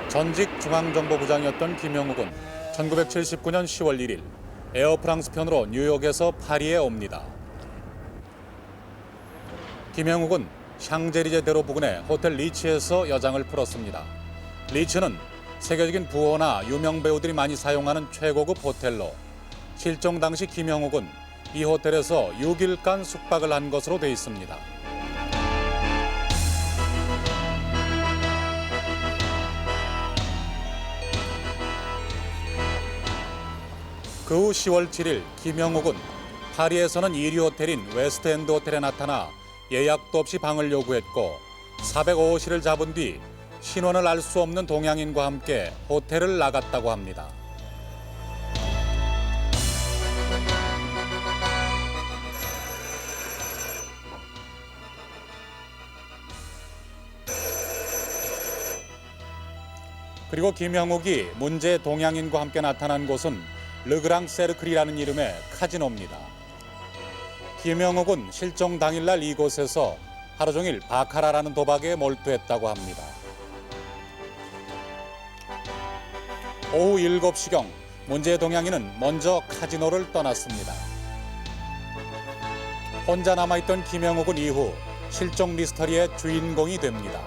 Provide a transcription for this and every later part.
전직 중앙정보부장이었던 김영욱은 1979년 10월 1일 에어프랑스 편으로 뉴욕에서 파리에 옵니다. 김영욱은 샹제리제 대로 부근의 호텔 리츠에서 여장을 풀었습니다. 리츠는 세계적인 부호나 유명 배우들이 많이 사용하는 최고급 호텔로 실종 당시 김영욱은 이 호텔에서 6일간 숙박을 한 것으로 돼 있습니다. 그 후 10월 7일 김영욱은 파리에서는 1위 호텔인 웨스트엔드 호텔에 나타나 예약도 없이 방을 요구했고 405호실을 잡은 뒤 신원을 알 수 없는 동양인과 함께 호텔을 나갔다고 합니다. 그리고 김영욱이 문제 동양인과 함께 나타난 곳은 르그랑 세르클이라는 이름의 카지노입니다. 김영욱은 실종 당일날 이곳에서 하루 종일 바카라라는 도박에 몰두했다고 합니다. 오후 7시경 문제 동양인은 먼저 카지노를 떠났습니다. 혼자 남아있던 김영욱은 이후 실종 미스터리의 주인공이 됩니다.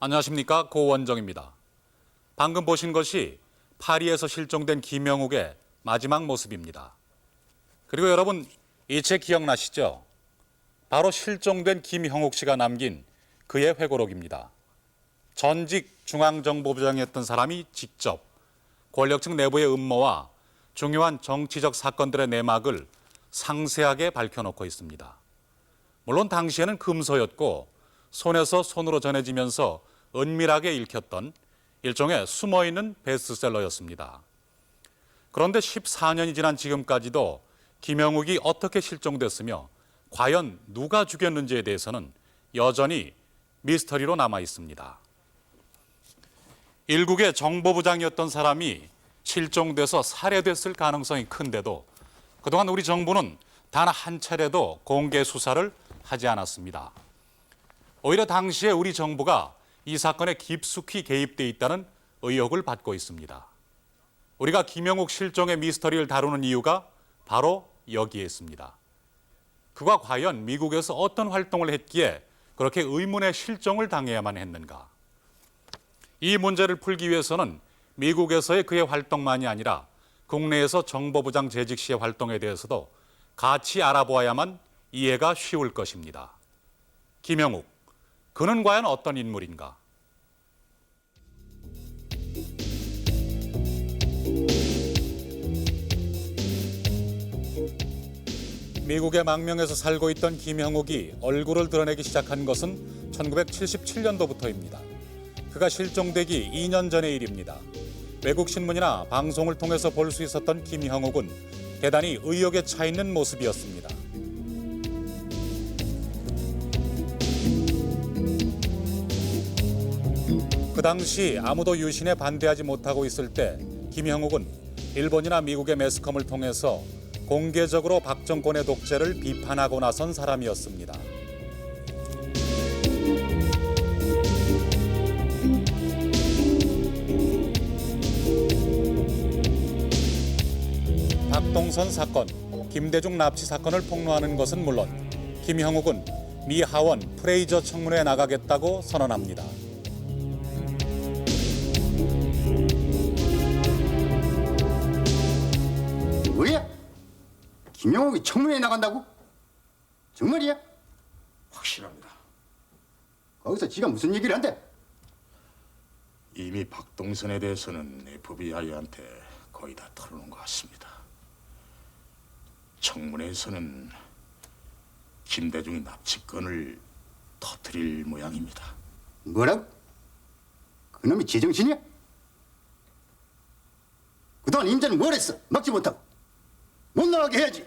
안녕하십니까, 고원정입니다. 방금 보신 것이 파리에서 실종된 김영욱의 마지막 모습입니다. 그리고 여러분, 이 책 기억나시죠? 바로 실종된 김형욱 씨가 남긴 그의 회고록입니다. 전직 중앙정보부장이었던 사람이 직접 권력층 내부의 음모와 중요한 정치적 사건들의 내막을 상세하게 밝혀놓고 있습니다. 물론 당시에는 금서였고 손에서 손으로 전해지면서 은밀하게 읽혔던 일종의 숨어있는 베스트셀러였습니다. 그런데 14년이 지난 지금까지도 김영욱이 어떻게 실종됐으며 과연 누가 죽였는지에 대해서는 여전히 미스터리로 남아 있습니다. 일국의 정보부장이었던 사람이 실종돼서 살해됐을 가능성이 큰데도 그동안 우리 정부는 단 한 차례도 공개 수사를 하지 않았습니다. 오히려 당시에 우리 정부가 이 사건에 깊숙이 개입돼 있다는 의혹을 받고 있습니다. 우리가 김영욱 실종의 미스터리를 다루는 이유가 바로 여기에 있습니다. 그가 과연 미국에서 어떤 활동을 했기에 그렇게 의문의 실종을 당해야만 했는가? 이 문제를 풀기 위해서는 미국에서의 그의 활동만이 아니라 국내에서 정보부장 재직 시의 활동에 대해서도 같이 알아보아야만 이해가 쉬울 것입니다. 김영욱, 그는 과연 어떤 인물인가? 미국의 망명에서 살고 있던 김형욱이 얼굴을 드러내기 시작한 것은 1977년도부터입니다. 그가 실종되기 2년 전의 일입니다. 외국 신문이나 방송을 통해서 볼 수 있었던 김형욱은 대단히 의욕에 차 있는 모습이었습니다. 그 당시 아무도 유신에 반대하지 못하고 있을 때 김형욱은 일본이나 미국의 매스컴을 통해서 공개적으로 박정권의 독재를 비판하고 나선 사람이었습니다. 박동선 사건, 김대중 납치 사건을 폭로하는 것은 물론 김형욱은 미 하원 프레이저 청문회에 나가겠다고 선언합니다. 뭐야? 김영욱이 청문회에 나간다고? 정말이야? 확실합니다. 거기서 지가 무슨 얘기를 한대? 이미 박동선에 대해서는 FBI한테 거의 다 털어놓은 것 같습니다. 청문회에서는 김대중이 납치건을 터뜨릴 모양입니다. 뭐라고? 그놈이 제정신이야? 그동안 임자는 뭘 했어? 막지 못하고 못 나가게 해야지.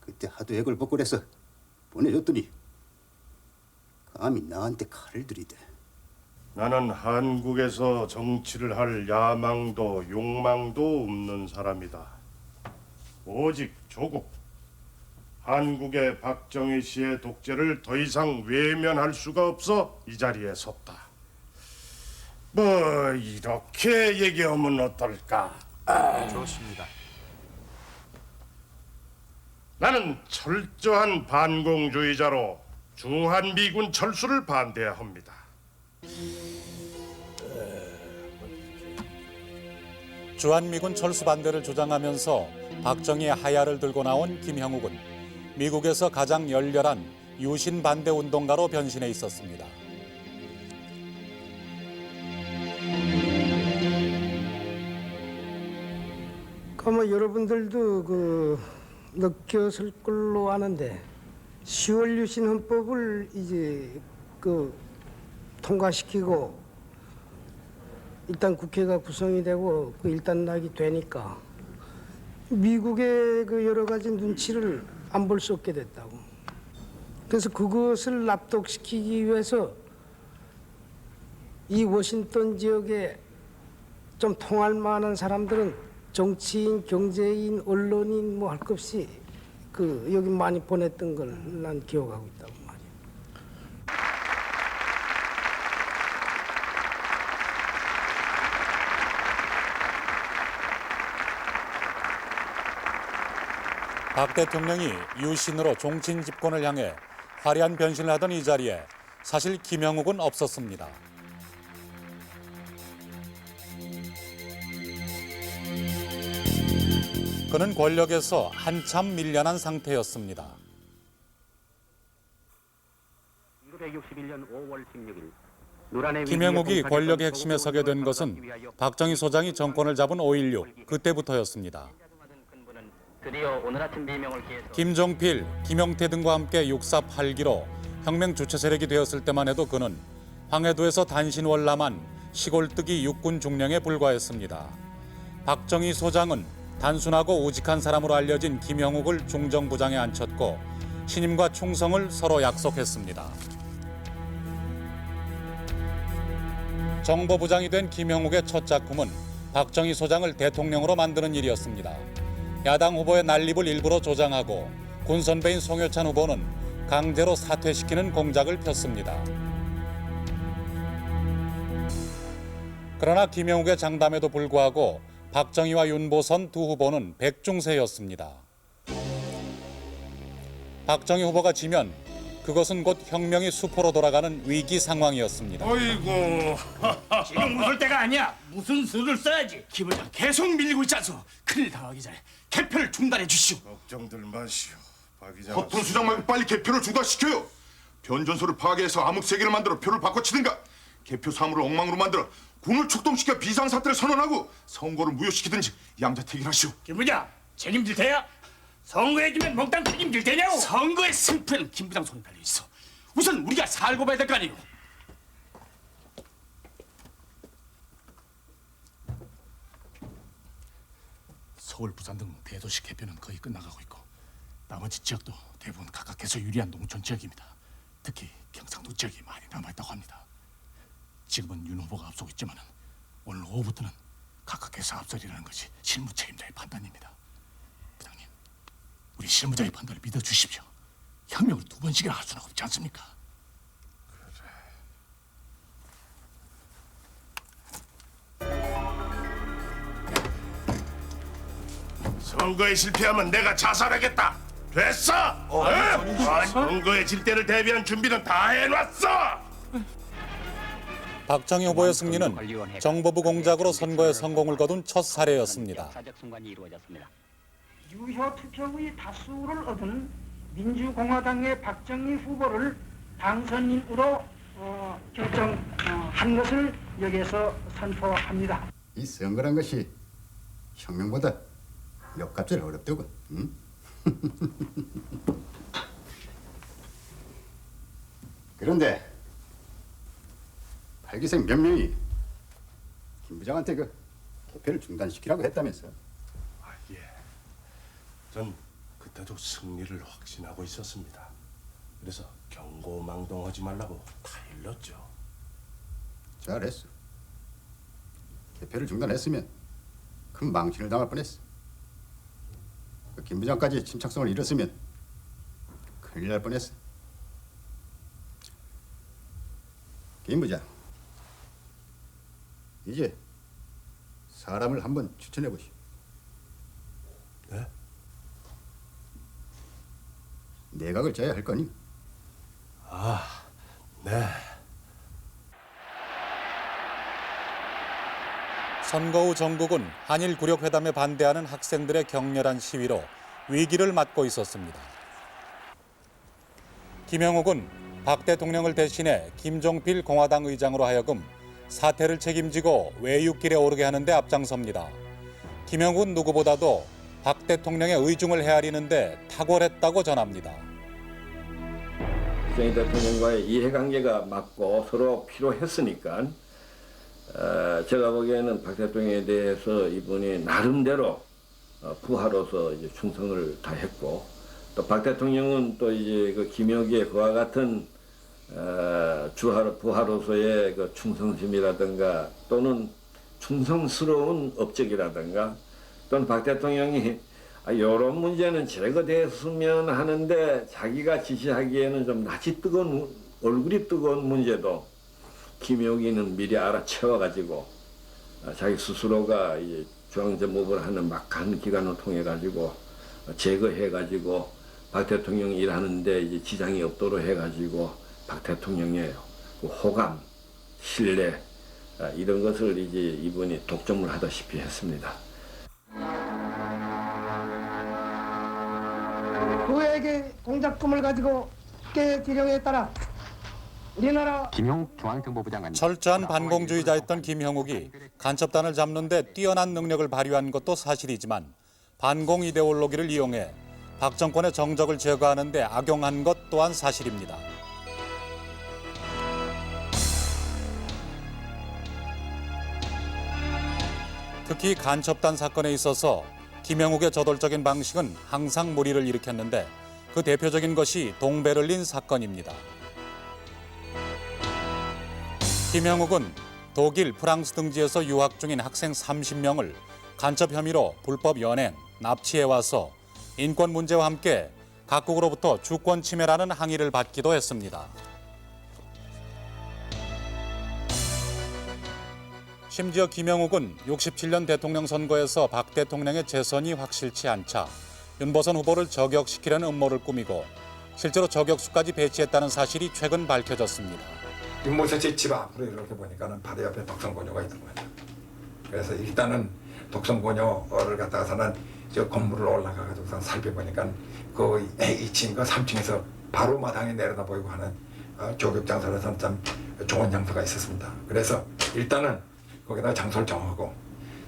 그때 하도 애걸 벗고래서 보내줬더니 감히 나한테 칼을 들이대. 나는 한국에서 정치를 할 야망도 욕망도 없는 사람이다. 오직 조국, 한국의 박정희 씨의 독재를 더 이상 외면할 수가 없어 이 자리에 섰다. 뭐 이렇게 얘기하면 어떨까? 좋습니다. 나는 철저한 반공주의자로 주한미군 철수를 반대합니다. 주한미군 철수 반대를 주장하면서 박정희의 하야를 들고 나온 김형욱은 미국에서 가장 열렬한 유신 반대 운동가로 변신해 있었습니다. 아마 여러분들도 느꼈을 걸로 아는데 10월 유신 헌법을 이제 통과시키고 일단 국회가 구성이 되고 일단락이 되니까 미국의 여러 가지 눈치를 안 볼 수 없게 됐다고. 그래서 그것을 납득시키기 위해서 이 워싱턴 지역에 좀 통할 만한 사람들은 정치인, 경제인, 언론인 뭐 할 것 없이 여기 많이 보냈던 걸 난 기억하고 있다고 말이야. 박 대통령이 유신으로 종친 집권을 향해 화려한 변신을 하던 이 자리에 사실 김형욱은 없었습니다. 그는 권력에서 한참 밀려난 상태였습니다. 1961년 5월 16일 김형욱이 권력의 핵심에 서게 된 것은 박정희 소장이 정권을 잡은 5.16 그때부터였습니다. 드디어 오늘 아침 비명을 기해서 김종필, 김용태 등과 함께 육사 8기로 혁명 주체 세력이 되었을 때만 해도 그는 황해도에서 단신월남한 시골뜨기 육군 중령에 불과했습니다. 박정희 소장은 단순하고 우직한 사람으로 알려진 김형욱을 중정부장에 앉혔고 신임과 충성을 서로 약속했습니다. 정보부장이 된 김형욱의 첫 작품은 박정희 소장을 대통령으로 만드는 일이었습니다. 야당 후보의 난립을 일부러 조장하고 군 선배인 송효찬 후보는 강제로 사퇴시키는 공작을 폈습니다. 그러나 김형욱의 장담에도 불구하고 박정희와 윤보선 두 후보는 백중세였습니다. 박정희 후보가 지면 그것은 곧 혁명이 수포로 돌아가는 위기 상황이었습니다. 어이구, 지금 웃을 때가 아니야. 무슨 수를 써야지. 김 의장 계속 밀리고 있잖소. 큰일 당하기 전에 개표를 중단해 주시오. 걱정들 마시오. 박 기자. 허튼 수장 말고 빨리 개표를 중단시켜요. 변전소를 파괴해서 암흑세계를 만들어 표를 바꿔치든가 개표 사무를 엉망으로 만들어 군을 출동시켜 비상사태를 선언하고 선거를 무효시키든지 양자택일하시오. 김 의장 책임질 테야. 선거에 지면 몽땅 책임질 테냐고. 선거의 승패는 김 부장 손에 달려 있어. 우선 우리가 살고 봐야 될 거 아니오. 서울, 부산 등 대도시 개표는 거의 끝나가고 있고 나머지 지역도 대부분 각각에서 유리한 농촌 지역입니다. 특히 경상도 지역이 많이 남아있다고 합니다. 지금은 윤 후보가 앞서고 있지만 오늘 오후부터는 각각에서 앞서리라는 것이 실무 책임자의 판단입니다. 부장님, 우리 실무자의 판단을 믿어주십시오. 혁명을 두 번씩이나 할 수는 없지 않습니까? 선거에 실패하면 내가 자살하겠다. 됐어? 선거에 질 때를 대비한 준비는 다 해놨어. 박정희 후보의 승리는 정보부 공작으로 선거에 성공을 거둔 첫 사례였습니다. 역사적 순간이 이루어졌습니다. 유효 투표의 다수를 얻은 민주공화당의 박정희 후보를 당선인으로 결정한 것을 여기에서 선포합니다. 이 선거란 것이 혁명보다 몇 값을 어렵다고. 응? 그런데 팔기생 몇 명이 김 부장한테 그 개표를 중단시키라고 했다면서? 아, 예. 전 그때도 승리를 확신하고 있었습니다. 그래서 경고망동하지 말라고 다 일렀죠. 잘했어. 개표를 중단했으면 큰 망신을 당할 뻔했어. 그 김 부장까지 침착성을 잃었으면 큰일 날 뻔했어. 김 부장, 이제 사람을 한번 추천해 보시오. 네? 내각을 짜야 할 거니? 네. 선거 후 전국은 한일 굴욕회담에 반대하는 학생들의 격렬한 시위로 위기를 맞고 있었습니다. 김영욱은 박 대통령을 대신해 김종필 공화당 의장으로 하여금 사태를 책임지고 외육길에 오르게 하는 데 앞장섭니다. 김영욱은 누구보다도 박 대통령의 의중을 헤아리는데 탁월했다고 전합니다. 박정희 대통령과의 이해관계가 맞고 서로 필요했으니까 제가 보기에는 박 대통령에 대해서 이분이 나름대로 부하로서 이제 충성을 다했고, 또 박 대통령은 또 이제 그 김영욱의 그와 같은 부하로서의 그 충성심이라든가 또는 충성스러운 업적이라든가 또는 박 대통령이 이런 문제는 제거됐으면 하는데 자기가 지시하기에는 좀 낯이 뜨거운 얼굴이 뜨거운 문제도 김영욱이는 미리 알아채워가지고 자기 스스로가 이제 중앙정보부를 하는 막한 기관을 통해 가지고 제거해가지고 박 대통령 일하는데 이제 지장이 없도록 해가지고 박 대통령의 그 호감, 신뢰 이런 것을 이제 이분이 독점을 하다시피 했습니다. 그에게 공작금을 가지고 깨지령에 따라 우리나라 김용욱 중앙정보부 장관 철저한 반공주의자였던 김형욱이 간첩단을 잡는 데 뛰어난 능력을 발휘한 것도 사실이지만 반공 이데올로기를 이용해 박 정권의 정적을 제거하는 데 악용한 것 또한 사실입니다. 특히 간첩단 사건에 있어서 김영욱의 저돌적인 방식은 항상 물의를 일으켰는데 그 대표적인 것이 동베를린 사건입니다. 김영욱은 독일, 프랑스 등지에서 유학 중인 학생 30명을 간첩 혐의로 불법 연행, 납치해와서 인권 문제와 함께 각국으로부터 주권 침해라는 항의를 받기도 했습니다. 심지어 김영욱은 67년 대통령 선거에서 박 대통령의 재선이 확실치 않자 윤보선 후보를 저격시키려는 음모를 꾸미고 실제로 저격수까지 배치했다는 사실이 최근 밝혀졌습니다. 윤모선 씨 집 앞으로 이렇게 보니까는 바로 옆에 독성고녀가 있는 거예요. 그래서 일단은 독성고녀를 갖다가서는 저 건물을 올라가가지고 살펴보니까 그 2층과 3층에서 바로 마당에 내려다 보이고 하는 조격 장소라서는 참 좋은 장소가 있었습니다. 그래서 일단은 거기다가 장소를 정하고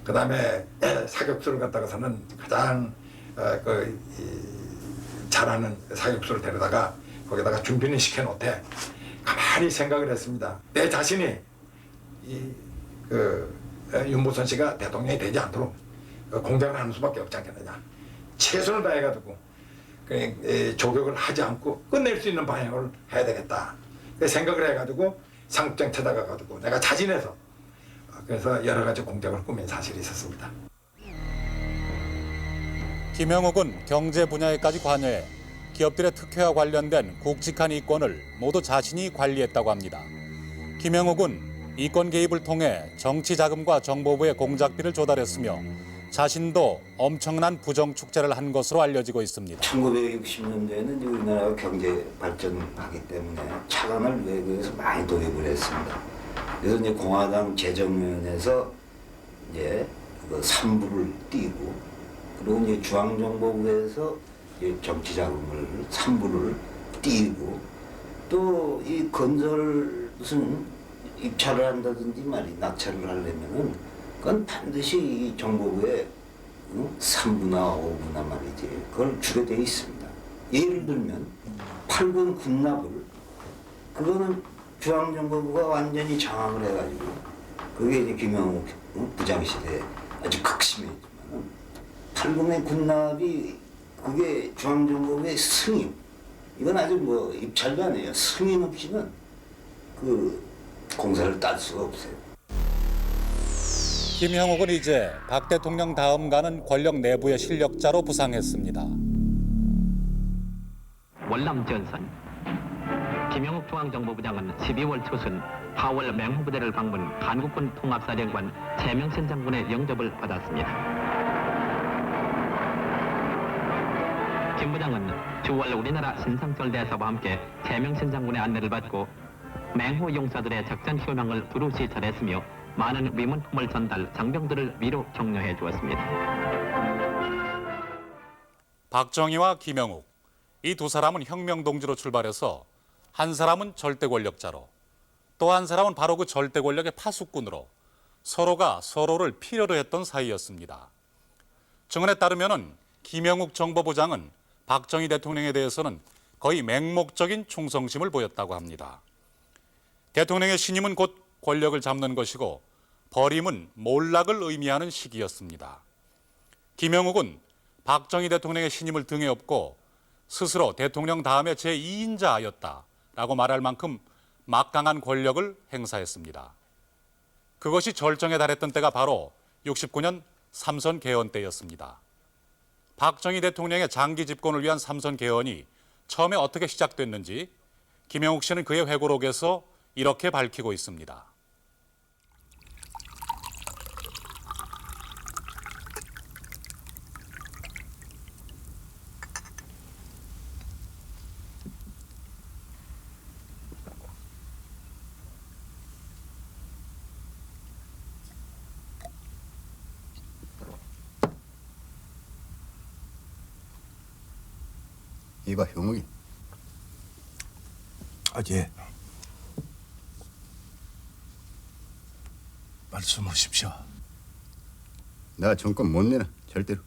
그 다음에 사격수를 갖다가서는 가장 잘하는 사격수를 데려다가 거기다가 준비는 시켜놓되 가만히 생각을 했습니다. 내 자신이 윤보선 씨가 대통령이 되지 않도록 공작을 하는 수밖에 없지 않겠느냐. 최선을 다해가지고 조격을 하지 않고 끝낼 수 있는 방향을 해야 되겠다. 생각을 해가지고 상급장 찾아가가지고 내가 자진해서 그래서 여러 가지 공작을 꾸민 사실이 있었습니다. 김영욱은 경제 분야에까지 관여해 기업들의 특혜와 관련된 굵직한 이권을 모두 자신이 관리했다고 합니다. 김영욱은 이권 개입을 통해 정치 자금과 정보부의 공작비를 조달했으며 자신도 엄청난 부정 축제를 한 것으로 알려지고 있습니다. 1960년대에는 우리나라가 경제 발전하기 때문에 차관을 외국에서 많이 도입을 했습니다. 그래서 이제 공화당 재정위원회에서 이제 그 3부를 띄고 그리고 이제 중앙정보부에서 정치 자금을 3부를 띄고 또 이 건설 무슨 입찰을 한다든지 낙찰을 하려면은 그건 반드시 이 정보부의 3부나 5부나 말이지. 그걸 주게 돼 있습니다. 예를 들면 8군 군납을 그거는 중앙정보부가 완전히 장악을 해가지고 그게 이제 김영욱 부장 시대에 아주 극심했지만 8군의 군납이 그게 중앙정보부의 승인 이건 아주 뭐 입찰도 아니에요. 승인 없이는 그 공사를 딸 수가 없어요. 김형욱은 이제 박 대통령 다음 가는 권력 내부의 실력자로 부상했습니다. 월남 전선 김영욱 중앙정보부장은 12월 초순 하월 맹호부대를 방문 한국군 통합사령관 최명신 장군의 영접을 받았습니다. 김 부장은 주월 우리나라 신상철대사와 함께 최명신 장군의 안내를 받고 맹호 용사들의 작전 효명을 두루시 전했으며 많은 위문품을 전달, 장병들을 위로 격려해 주었습니다. 박정희와 김영욱, 이 두 사람은 혁명동지로 출발해서 한 사람은 절대 권력자로 또 한 사람은 바로 그 절대 권력의 파수꾼으로 서로가 서로를 필요로 했던 사이였습니다. 증언에 따르면 김영욱 정보부장은 박정희 대통령에 대해서는 거의 맹목적인 충성심을 보였다고 합니다. 대통령의 신임은 곧 권력을 잡는 것이고 버림은 몰락을 의미하는 시기였습니다. 김영욱은 박정희 대통령의 신임을 등에 업고 스스로 대통령 다음의 제2인자였다라고 말할 만큼 막강한 권력을 행사했습니다. 그것이 절정에 달했던 때가 바로 69년 삼선 개헌 때였습니다. 박정희 대통령의 장기 집권을 위한 삼선 개헌이 처음에 어떻게 시작됐는지 김영욱 씨는 그의 회고록에서 이렇게 밝히고 있습니다. 이봐 형욱이. 아, 예. 말씀하십시오. 나 정권 못 내놔 절대로.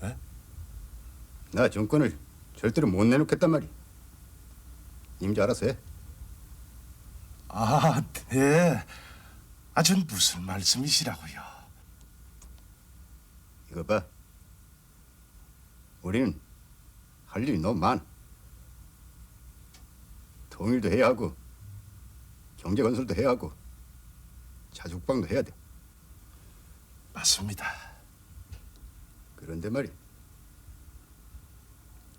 네? 나 정권을 절대로 못 내놓겠단 말이야. 임자 알아서 해. 아, 네. 아, 전 무슨 말씀이시라고요? 이거 봐. 우리는 할 일이 너무 많아. 통일도 해야 하고 경제 건설도 해야 하고 자주국방도 해야 돼. 맞습니다. 그런데 말이야.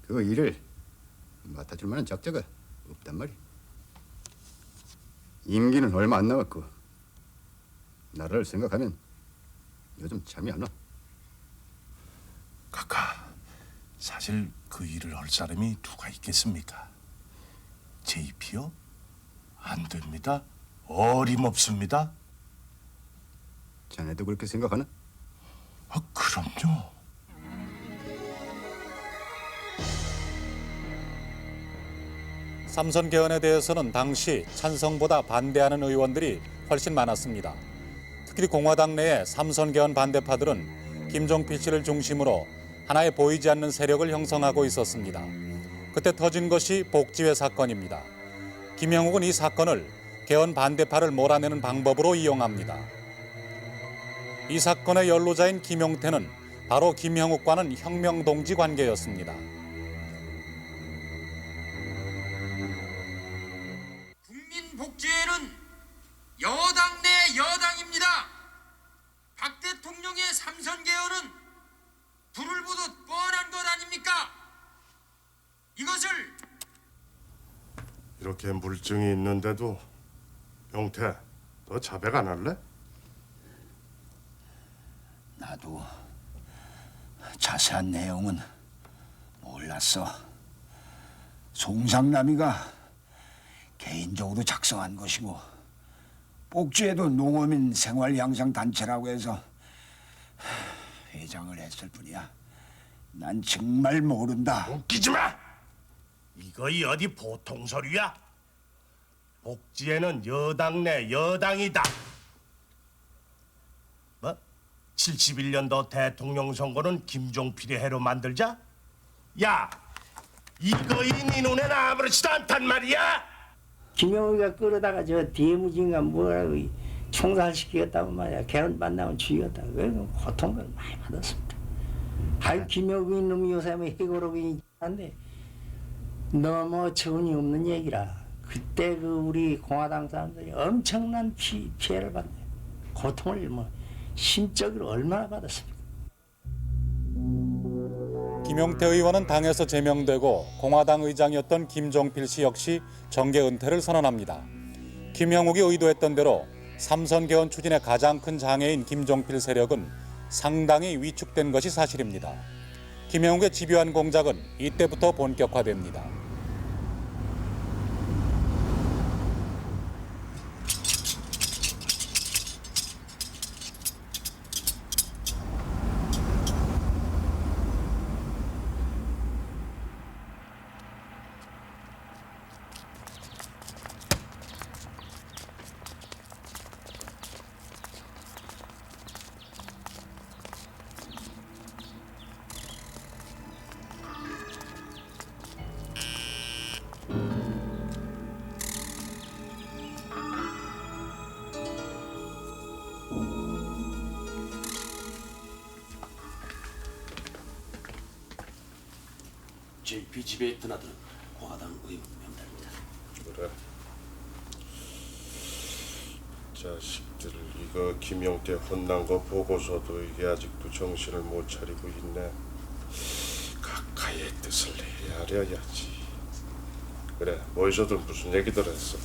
그 일을 맡아줄 만한 적자가 없단 말이야. 임기는 얼마 안 남았고 나라를 생각하면 요즘 잠이 안 와. 카카, 사실 그 일을 할 사람이 누가 있겠습니까? JP요? 안 됩니다. 어림없습니다. 자네도 그렇게 생각하나? 아, 그럼요. 삼선 개헌에 대해서는 당시 찬성보다 반대하는 의원들이 훨씬 많았습니다. 특히 공화당 내의 삼선 개헌 반대파들은 김종필 씨를 중심으로 하나의 보이지 않는 세력을 형성하고 있었습니다. 그때 터진 것이 복지회 사건입니다. 김영욱은 이 사건을 개헌 반대파를 몰아내는 방법으로 이용합니다. 이 사건의 연루자인 김용태는 바로 김형욱과는 혁명동지 관계였습니다. 국민복지회는 여당 내 여당입니다. 박 대통령의 삼선 개헌은 불을 보듯 뻔한 것 아닙니까? 이것을 이렇게 물증이 있는데도 용태, 너 자백 안 할래? 나도 자세한 내용은 몰랐어. 송상남이가 개인적으로 작성한 것이고 복지에도 농어민 생활양성단체라고 해서 회장을 했을 뿐이야. 난 정말 모른다. 웃기지 마! 이거이 어디 보통 소리야? 복지에는 여당 내 여당이다. 뭐? 71년도 대통령 선거는 김종필의 해로 만들자? 야, 이거이 네 눈에는 아무렇지도 않단 말이야? 김영우가 끌어다가 저 대무진가 뭐라고 총살시키겠다고 말이야. 걔는 만나면 죽이겠다. 그래서 고통을 많이 받았습니다. 하여 김영우 놈이 요새 뭐 해고록이 한데 너무 처운이 없는 얘기라. 그때 그 우리 공화당 사람들이 엄청난 피해를 받네. 고통을 뭐 심적으로 얼마나 받았습니까? 김용태 의원은 당에서 제명되고 공화당 의장이었던 김종필 씨 역시 정계 은퇴를 선언합니다. 김영욱이 의도했던 대로 삼선 개헌 추진의 가장 큰 장애인 김종필 세력은 상당히 위축된 것이 사실입니다. 김영욱의 집요한 공작은 이때부터 본격화됩니다. JP 집에 드나드는 공화당 의원 명단입니다. 그래. 자식들 이거 김용태 혼난 거 보고서도 이게 아직도 정신을 못 차리고 있네. 각하의 뜻을 헤아려야지. 그래, 모이서들 무슨 얘기들 했어?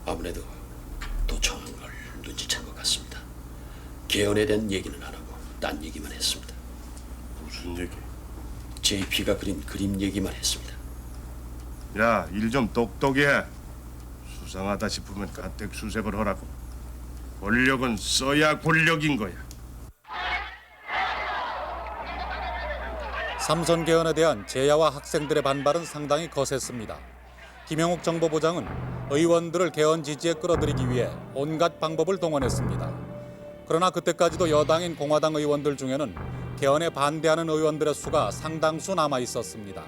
아무래도 도청한 걸 눈치챈 것 같습니다. 개헌에 대한 얘기는 안 하고 딴 얘기만 했습니다. 무슨 얘기? JP가 그린 그림 얘기만 했습니다. 야, 일 좀 똑똑히 해. 수상하다 싶으면 가택 수색을 하라고. 권력은 써야 권력인 거야. 삼선 개헌에 대한 제야와 학생들의 반발은 상당히 거셌습니다. 김영욱 정보부장은 의원들을 개헌 지지에 끌어들이기 위해 온갖 방법을 동원했습니다. 그러나 그때까지도 여당인 공화당 의원들 중에는 개헌에 반대하는 의원들의 수가 상당수 남아 있었습니다.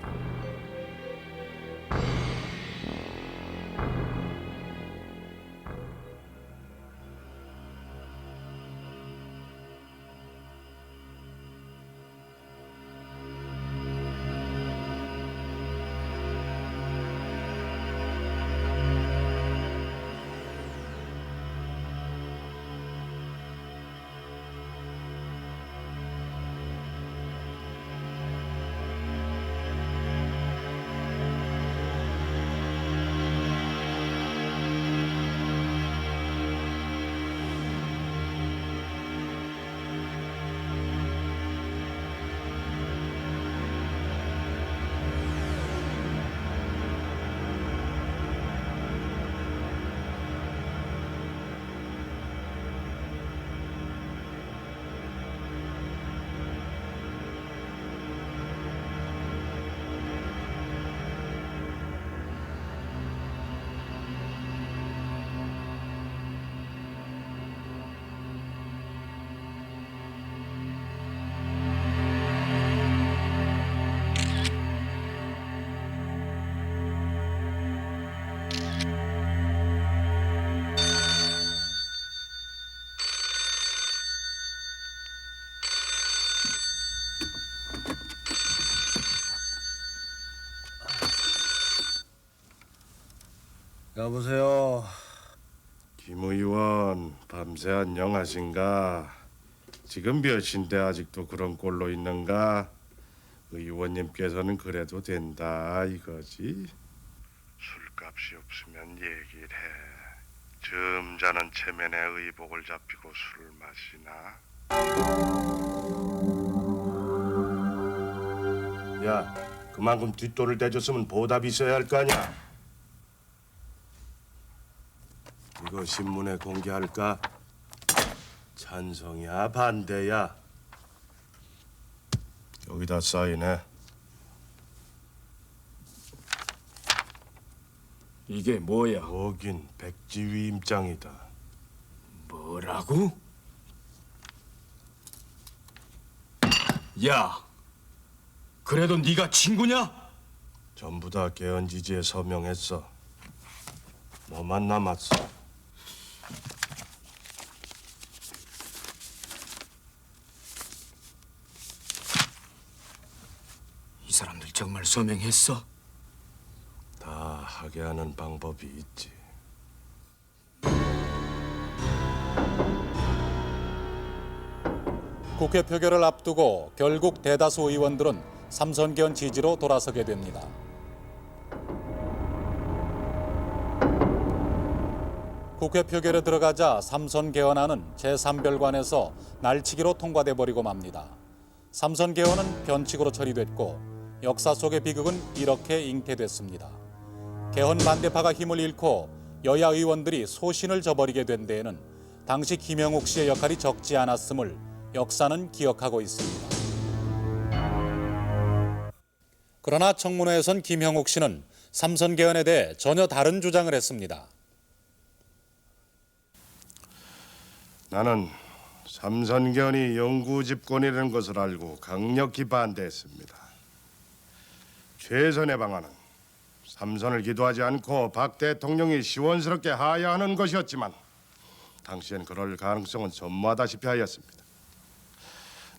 여보세요. 김 의원, 밤새 안녕하신가? 지금 몇 시인데 아직도 그런 꼴로 있는가? 의원님께서는 그래도 된다 이거지? 술값이 없으면 얘기를 해. 점잖은 체면에 의복을 잡히고 술을 마시나? 야, 그만큼 뒷돈을 대줬으면 보답이 있어야 할 거 아니야? 이거 신문에 공개할까? 찬성이야 반대야? 여기다 사인해. 이게 뭐야? 뭐긴 백지위 임장이다. 뭐라고? 야, 그래도 네가 친구냐? 전부 다 개헌지지에 서명했어. 너만 남았어. 이 사람들 정말 서명했어? 다 하게 하는 방법이 있지. 국회 표결을 앞두고 결국 대다수 의원들은 삼선 개헌 지지로 돌아서게 됩니다. 국회 표결에 들어가자 삼선 개헌안은 제3별관에서 날치기로 통과돼 버리고 맙니다. 삼선 개헌은 변칙으로 처리됐고 역사 속의 비극은 이렇게 잉태됐습니다. 개헌 반대파가 힘을 잃고 여야 의원들이 소신을 저버리게 된 데에는 당시 김영욱 씨의 역할이 적지 않았음을 역사는 기억하고 있습니다. 그러나 청문회에선 김영욱 씨는 삼선 개헌에 대해 전혀 다른 주장을 했습니다. 나는 삼선 개헌이 영구 집권이라는 것을 알고 강력히 반대했습니다. 최선의 방안은 삼선을 기도하지 않고 박 대통령이 시원스럽게 하야하는 것이었지만 당시엔 그럴 가능성은 전무하다시피 하였습니다.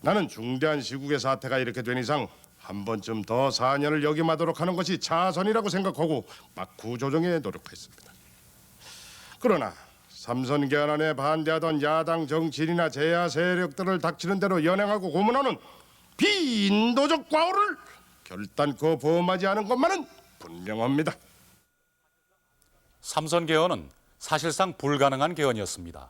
나는 중대한 시국의 사태가 이렇게 된 이상 한 번쯤 더 4년을 역임하도록 하는 것이 차선이라고 생각하고 막후 조정에 노력했습니다. 그러나 삼선 개헌안에 반대하던 야당 정치인이나 제야 세력들을 닥치는 대로 연행하고 고문하는 비인도적 과오를 결단코 범하지 않은 것만은 분명합니다. 삼선 개헌은 사실상 불가능한 개헌이었습니다.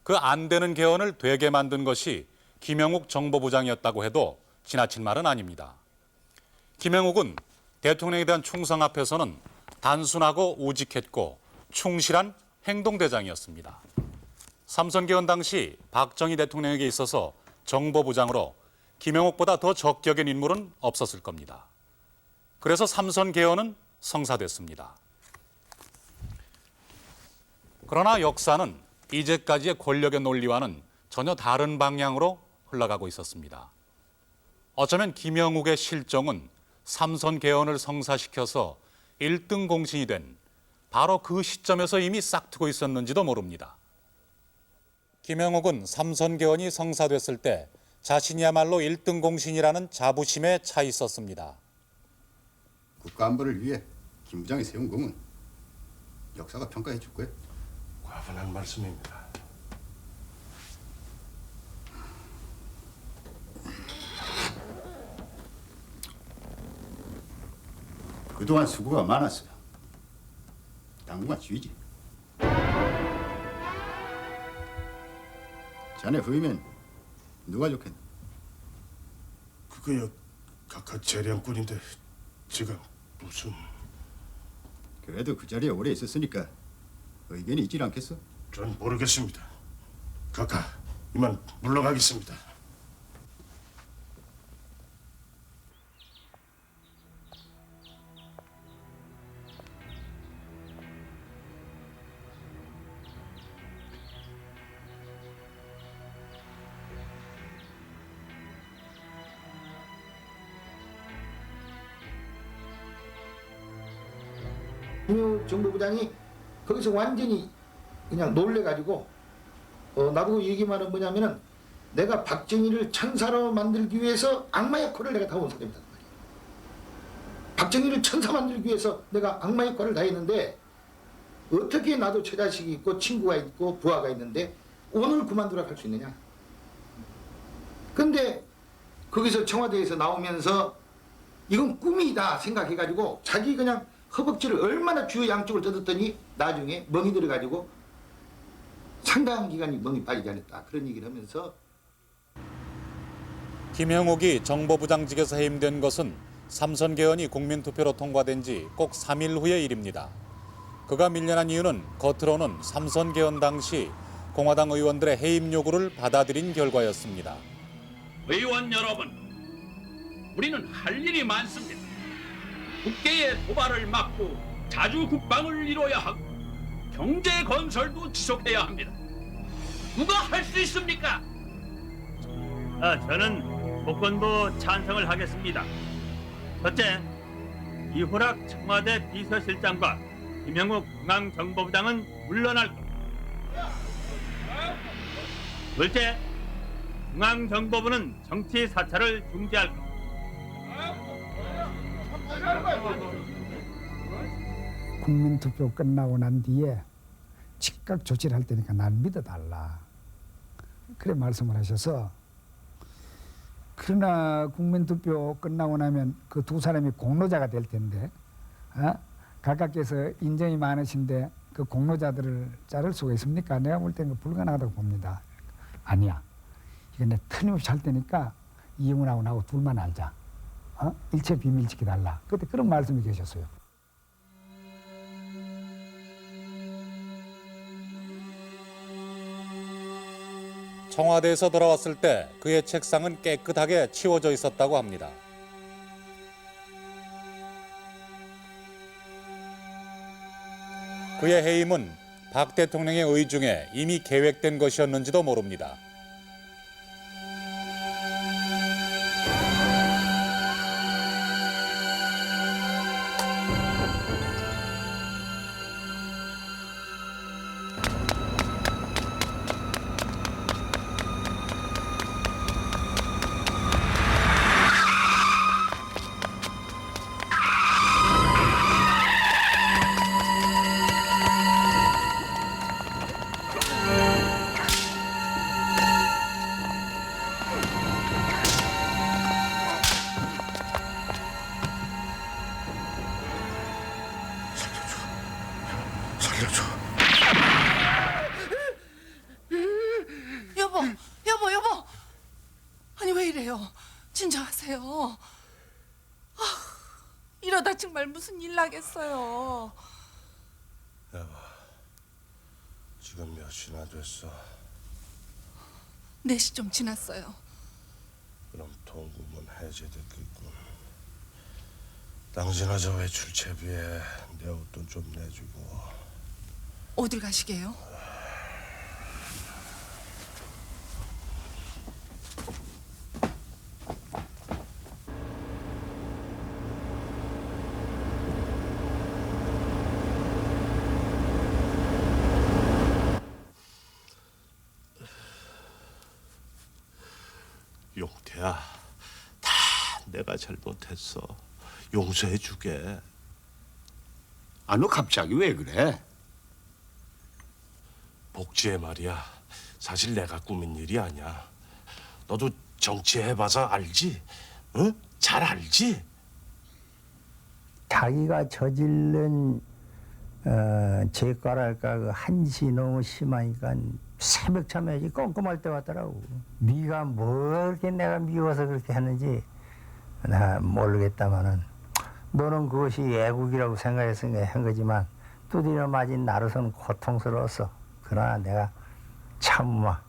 그 안 되는 개헌을 되게 만든 것이 김영욱 정보부장이었다고 해도 지나친 말은 아닙니다. 김영욱은 대통령에 대한 충성 앞에서는 단순하고 우직했고 충실한 행동대장이었습니다. 삼선 개헌 당시 박정희 대통령에게 있어서 정보부장으로 김영욱보다 더 적격인 인물은 없었을 겁니다. 그래서 삼선 개헌은 성사됐습니다. 그러나 역사는 이제까지의 권력의 논리와는 전혀 다른 방향으로 흘러가고 있었습니다. 어쩌면 김영욱의 실정은 삼선 개헌을 성사시켜서 1등 공신이 된 바로 그 시점에서 이미 싹트고 있었는지도 모릅니다. 김영욱은 삼선 개헌이 성사됐을 때 자신이야말로 1등 공신이라는 자부심에 차 있었습니다. 국가 안보를 위해 김 부장이 세운 공은 역사가 평가해 줄 거예요. 과분한 말씀입니다. 그동안 수고가 많았어요. 당분간 쉬지. 자네 후임엔 누가 좋겠나? 그거야 각하 재량꾼인데 제가 무슨... 그래도 그 자리에 오래 있었으니까 의견이 있질 않겠어? 전 모르겠습니다. 각하 이만 물러가겠습니다. 김영욱 정보부장이 거기서 완전히 그냥 놀래가지고 나보고 얘기만 한 뭐냐면은 내가 박정희를 천사로 만들기 위해서 악마 역할을 내가 다 온 사람이다. 박정희를 천사 만들기 위해서 내가 악마 역할을 다 했는데 어떻게 나도 처자식이 있고 친구가 있고 부하가 있는데 오늘 그만두라 할 수 있느냐. 근데 거기서 청와대에서 나오면서 이건 꿈이다 생각해가지고 자기 그냥 허벅지를 얼마나 주요 양쪽을 뜯었더니 나중에 멍이 들어가지고 상당한 기간이 멍이 빠지지 않았다. 그런 얘기를 하면서 김영욱이 정보부장직에서 해임된 것은 삼선 개헌이 국민투표로 통과된 지 꼭 3일 후의 일입니다. 그가 밀려난 이유는 겉으로는 삼선 개헌 당시 공화당 의원들의 해임 요구를 받아들인 결과였습니다. 의원 여러분, 우리는 할 일이 많습니다. 국계의 도발을 막고 자주 국방을 이뤄야 하고 경제 건설도 지속해야 합니다. 누가 할 수 있습니까? 저는 조건부 찬성을 하겠습니다. 첫째, 이호락 청와대 비서실장과 김영욱 중앙정보부장은 물러날 것. 둘째, 중앙정보부는 정치 사찰을 중지할 것. 국민투표 끝나고 난 뒤에 즉각 조치를 할 테니까 날 믿어달라. 그래 말씀을 하셔서, 그러나 국민투표 끝나고 나면 그 두 사람이 공로자가 될 텐데, 각각께서 인정이 많으신데 그 공로자들을 자를 수가 있습니까? 내가 볼 때는 불가능하다고 봅니다. 아니야. 이거 내 틀림없이 할 테니까 이영훈하고 나하고 둘만 알자. 일체 비밀 지켜달라. 그때 그런 말씀이 계셨어요. 청와대에서 돌아왔을 때 그의 책상은 깨끗하게 치워져 있었다고 합니다. 그의 해임은 박 대통령의 의 중에 이미 계획된 것이었는지도 모릅니다. 여보. 아니 왜 이래요? 진정하세요. 이러다 정말 무슨 일 나겠어요. 여보, 지금 몇 시나 됐어? 4시 좀 지났어요. 그럼 통금은 해제됐겠군. 당신아 저 외출채비에 내 옷돈 좀 내주고. 어딜 가시게요? 용태야, 다 내가 잘못했어. 용서해주게. 너 갑자기 왜 그래? 복지에 말이야. 사실 내가 꾸민 일이 아니야. 너도 정치해봐서 알지? 응? 잘 알지? 자기가 저지른 죄과랄까 그 한시 너무 심하니까 새벽 참여지 꼼꼼할 때 왔더라고. 네가 뭐 이렇게 내가 미워서 그렇게 했는지 나 모르겠다마는 너는 그것이 애국이라고 생각해서 한 거지만 두드려 맞은 나로서는 고통스러웠어. 그러나 내가 참아.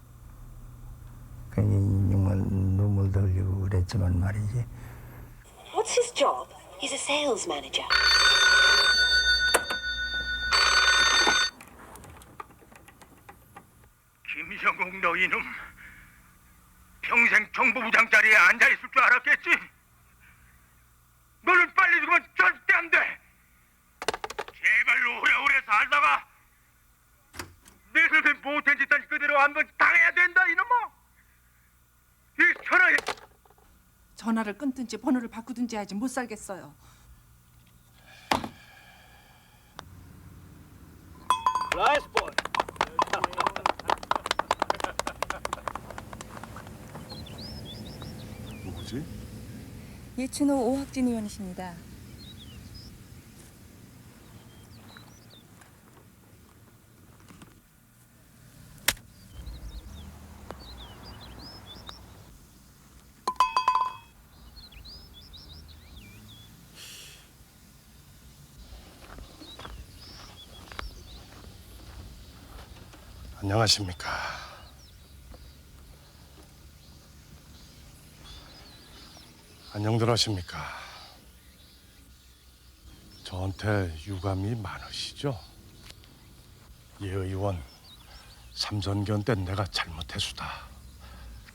정말 눈물도 흘리고 그랬지만 말이지. What's his job? He's a sales manager. 김성국 너 이놈 평생 정보부장 자리에 앉아있을 줄 알았겠지? 너는 빨리 죽으면 절대 안 돼! 제발 오래오래 살다가 내 선생 못한 짓은 그대로 한번 당해야 된다 이놈아! 이 천하에 전화를 끊든지 번호를 바꾸든지 하지 못 살겠어요. 나이스 보이! 누구지? 예춘호 오학진 의원이십니다. 안녕하십니까. 안녕들 하십니까. 저한테 유감이 많으시죠? 예 의원, 삼선견 때 내가 잘못했수다.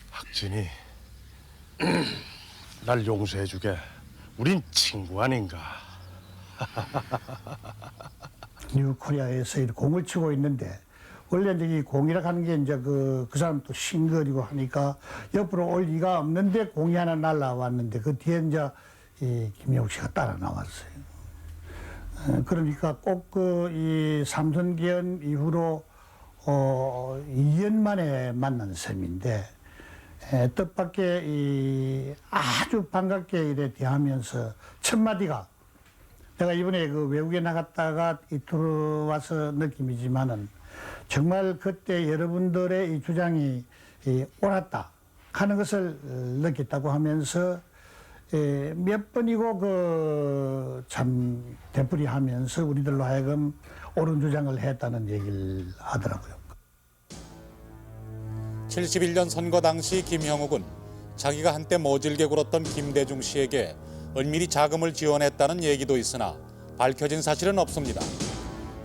학진이 날 용서해주게. 우린 친구 아닌가. 뉴코리아에서 이 공을 치고 있는데 원래 이제 이 공이라 하는 게 이제 그 사람 또 싱거리고 하니까 옆으로 올 리가 없는데 공이 하나 날라왔는데 그 뒤에 이제 이 김영욱 씨가 따라 나왔어요. 그러니까 꼭 그 이 삼선개헌 이후로 2년 만에 만난 셈인데 뜻밖의 이 아주 반갑게 이래 대하면서 첫 마디가 내가 이번에 그 외국에 나갔다가 들어와서 느낌이지만은 정말 그때 여러분들의 이 주장이 옳았다 하는 것을 느꼈다고 하면서 몇 번이고 그 참 되풀이하면서 우리들로 하여금 옳은 주장을 했다는 얘기를 하더라고요. 71년 선거 당시 김형욱은 자기가 한때 모질게 굴었던 김대중 씨에게 은밀히 자금을 지원했다는 얘기도 있으나 밝혀진 사실은 없습니다.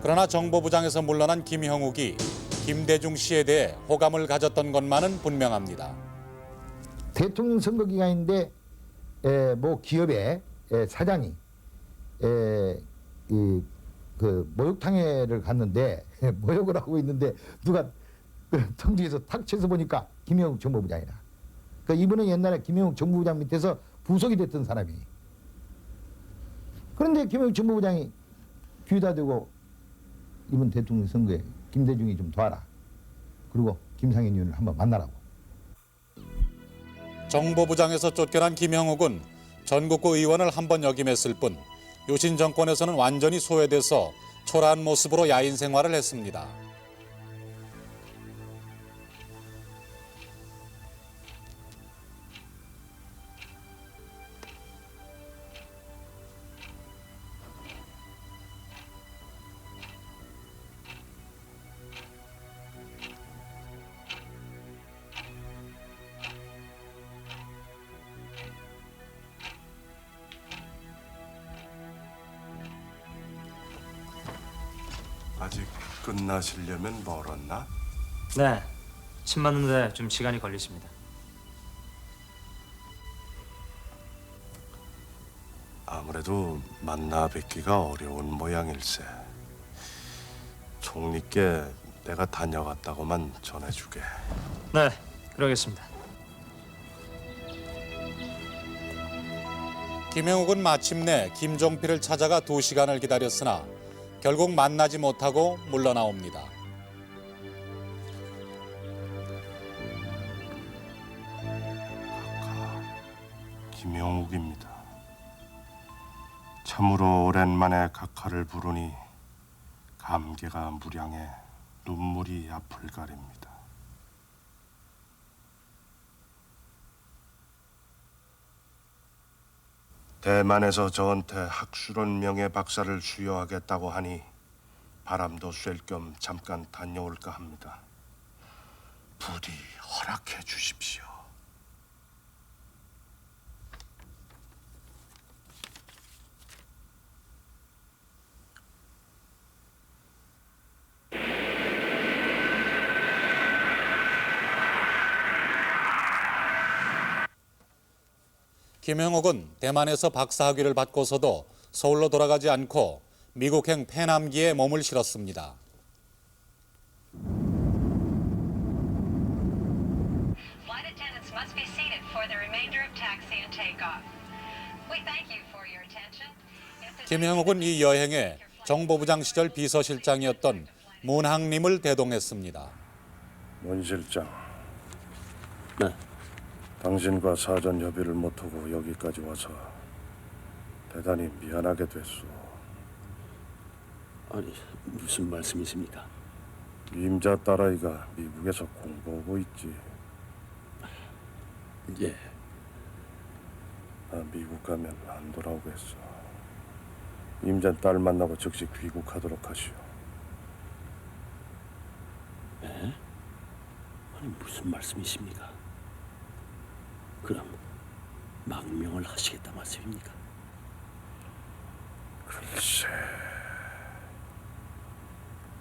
그러나 정보부장에서 물러난 김형욱이 김대중 씨에 대해 호감을 가졌던 것만은 분명합니다. 대통령 선거 기간인데 뭐 기업의 사장이 그 목욕탕에를 갔는데 모욕을 하고 있는데 누가 등 뒤에서 탁 쳐서 보니까 김영욱 정보부장이라. 그러니까 이분은 옛날에 김영욱 정보부장 밑에서 부속이 됐던 사람이. 그런데 김영욱 정보부장이 귀에다 대고 이번 대통령 선거에 김대중이 좀 도와라. 그리고 김상현 의원을 한번 만나라고. 정보부장에서 쫓겨난 김형욱은 전국구 의원을 한번 역임했을 뿐 유신 정권에서는 완전히 소외돼서 초라한 모습으로 야인 생활을 했습니다. 아직 끝나시려면 멀었나? 네, 침 맞는데 좀 시간이 걸리십니다. 아무래도 만나 뵙기가 어려운 모양일세. 총리께 내가 다녀갔다고만 전해주게. 네, 그러겠습니다. 김형욱은 마침내 김종필을 찾아가 2시간을 기다렸으나 결국 만나지 못하고 물러나옵니다. 김형욱입니다. 참으로 오랜만에 각하를 부르니 감개가 무량해 눈물이 앞을 가립니다. 대만에서 저한테 학술원 명예 박사를 수여하겠다고 하니 바람도 쐴 겸 잠깐 다녀올까 합니다. 부디 허락해 주십시오. 김형욱은 대만에서 박사학위를 받고서도 서울로 돌아가지 않고 미국행 패남기에 몸을 실었습니다. Flight attendants must be seated for the remainder of taxi and takeoff. We thank you for your attention. 김형욱은 이 여행에 정보부장 시절 비서실장이었던 문항림을 대동했습니다. 문 실장. 네. 당신과 사전 협의를 못하고 여기까지 와서 대단히 미안하게 됐소. 아니, 무슨 말씀이십니까? 임자 딸아이가 미국에서 공부하고 있지. 예. 나 미국 가면 안 돌아오겠어. 임자 딸 만나고 즉시 귀국하도록 하시오. 예? 아니, 무슨 말씀이십니까? 그럼 망명을 하시겠다 말씀입니까? 글쎄,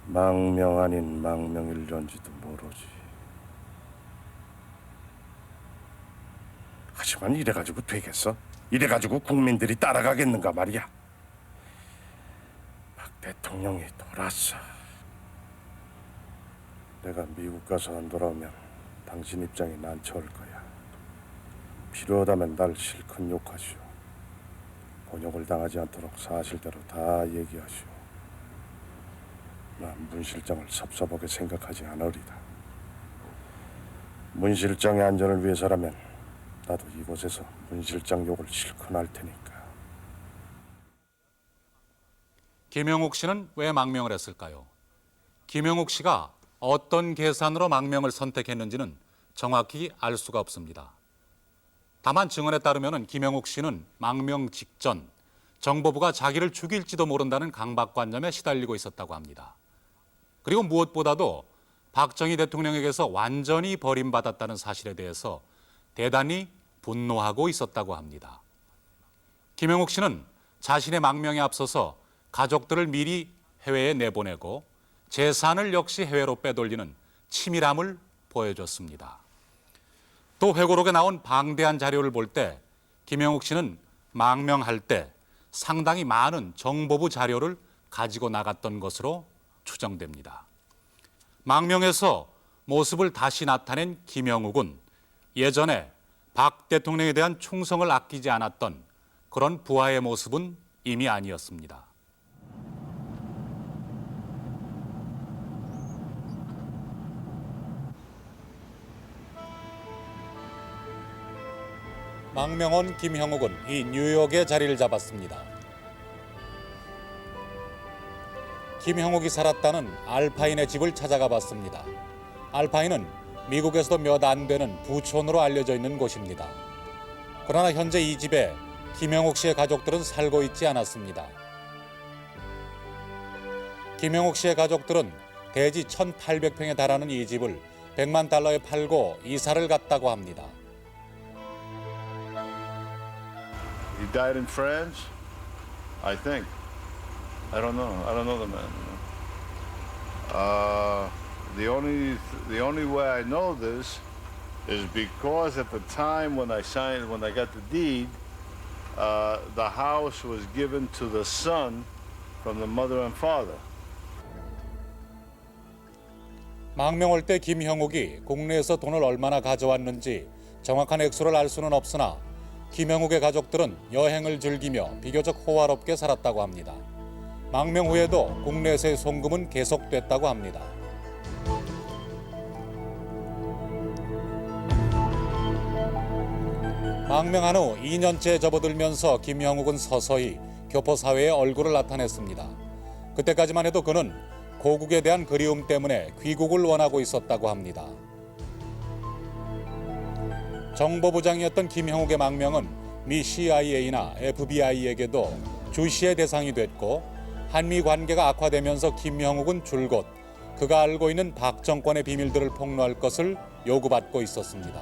망명 아닌 망명일런지도 모르지. 하지만 하지만 이래가지고 되겠어? 이래가지고 국민들이 따라가겠는가 말이야. 박 대통령이 돌았어. 내가 미국 가서 안 돌아오면 당신 입장이 난처할 거야. 필요하다면 날 실컷 욕하시오. 곤욕을 당하지 않도록 사실대로 다 얘기하시오. 난 문 실장을 섭섭하게 생각하지 않으리다. 문 실장의 안전을 위해서라면 나도 이곳에서 문 실장 욕을 실컷 할 테니까. 김영욱 씨는 왜 망명을 했을까요? 김영욱 씨가 어떤 계산으로 망명을 선택했는지는 정확히 알 수가 없습니다. 다만 증언에 따르면 김영욱 씨는 망명 직전 정보부가 자기를 죽일지도 모른다는 강박관념에 시달리고 있었다고 합니다. 그리고 무엇보다도 박정희 대통령에게서 완전히 버림받았다는 사실에 대해서 대단히 분노하고 있었다고 합니다. 김영욱 씨는 자신의 망명에 앞서서 가족들을 미리 해외에 내보내고 재산을 역시 해외로 빼돌리는 치밀함을 보여줬습니다. 또 회고록에 나온 방대한 자료를 볼 때 김영욱 씨는 망명할 때 상당히 많은 정보부 자료를 가지고 나갔던 것으로 추정됩니다. 망명에서 모습을 다시 나타낸 김영욱은 예전에 박 대통령에 대한 충성을 아끼지 않았던 그런 부하의 모습은 이미 아니었습니다. 망명온 김형욱은 이 뉴욕에 자리를 잡았습니다. 김형욱이 살았다는 알파인의 집을 찾아가 봤습니다. 알파인은 미국에서도 몇 안 되는 부촌으로 알려져 있는 곳입니다. 그러나 현재 이 집에 김형욱 씨의 가족들은 살고 있지 않았습니다. 김형욱 씨의 가족들은 대지 1,800평에 달하는 이 집을 $100만 팔고 이사를 갔다고 합니다. He died in France, I think. I don't know. I don't know the man. The only way I know this is because at the time when I got the deed, the house was given to the son from the mother and father. 망명할 때 김형욱이 국내에서 돈을 얼마나 가져왔는지 정확한 액수를 알 수는 없으나 김형욱의 가족들은 여행을 즐기며 비교적 호화롭게 살았다고 합니다. 망명 후에도 국내에서의 송금은 계속됐다고 합니다. 망명한 후 2년째 접어들면서 김형욱은 서서히 교포사회에 얼굴을 나타냈습니다. 그때까지만 해도 그는 고국에 대한 그리움 때문에 귀국을 원하고 있었다고 합니다. 정보부장이었던 김형욱의 망명은 미 CIA나 FBI에게도 주시의 대상이 됐고 한미 관계가 악화되면서 김형욱은 줄곧 그가 알고 있는 박 정권의 비밀들을 폭로할 것을 요구받고 있었습니다.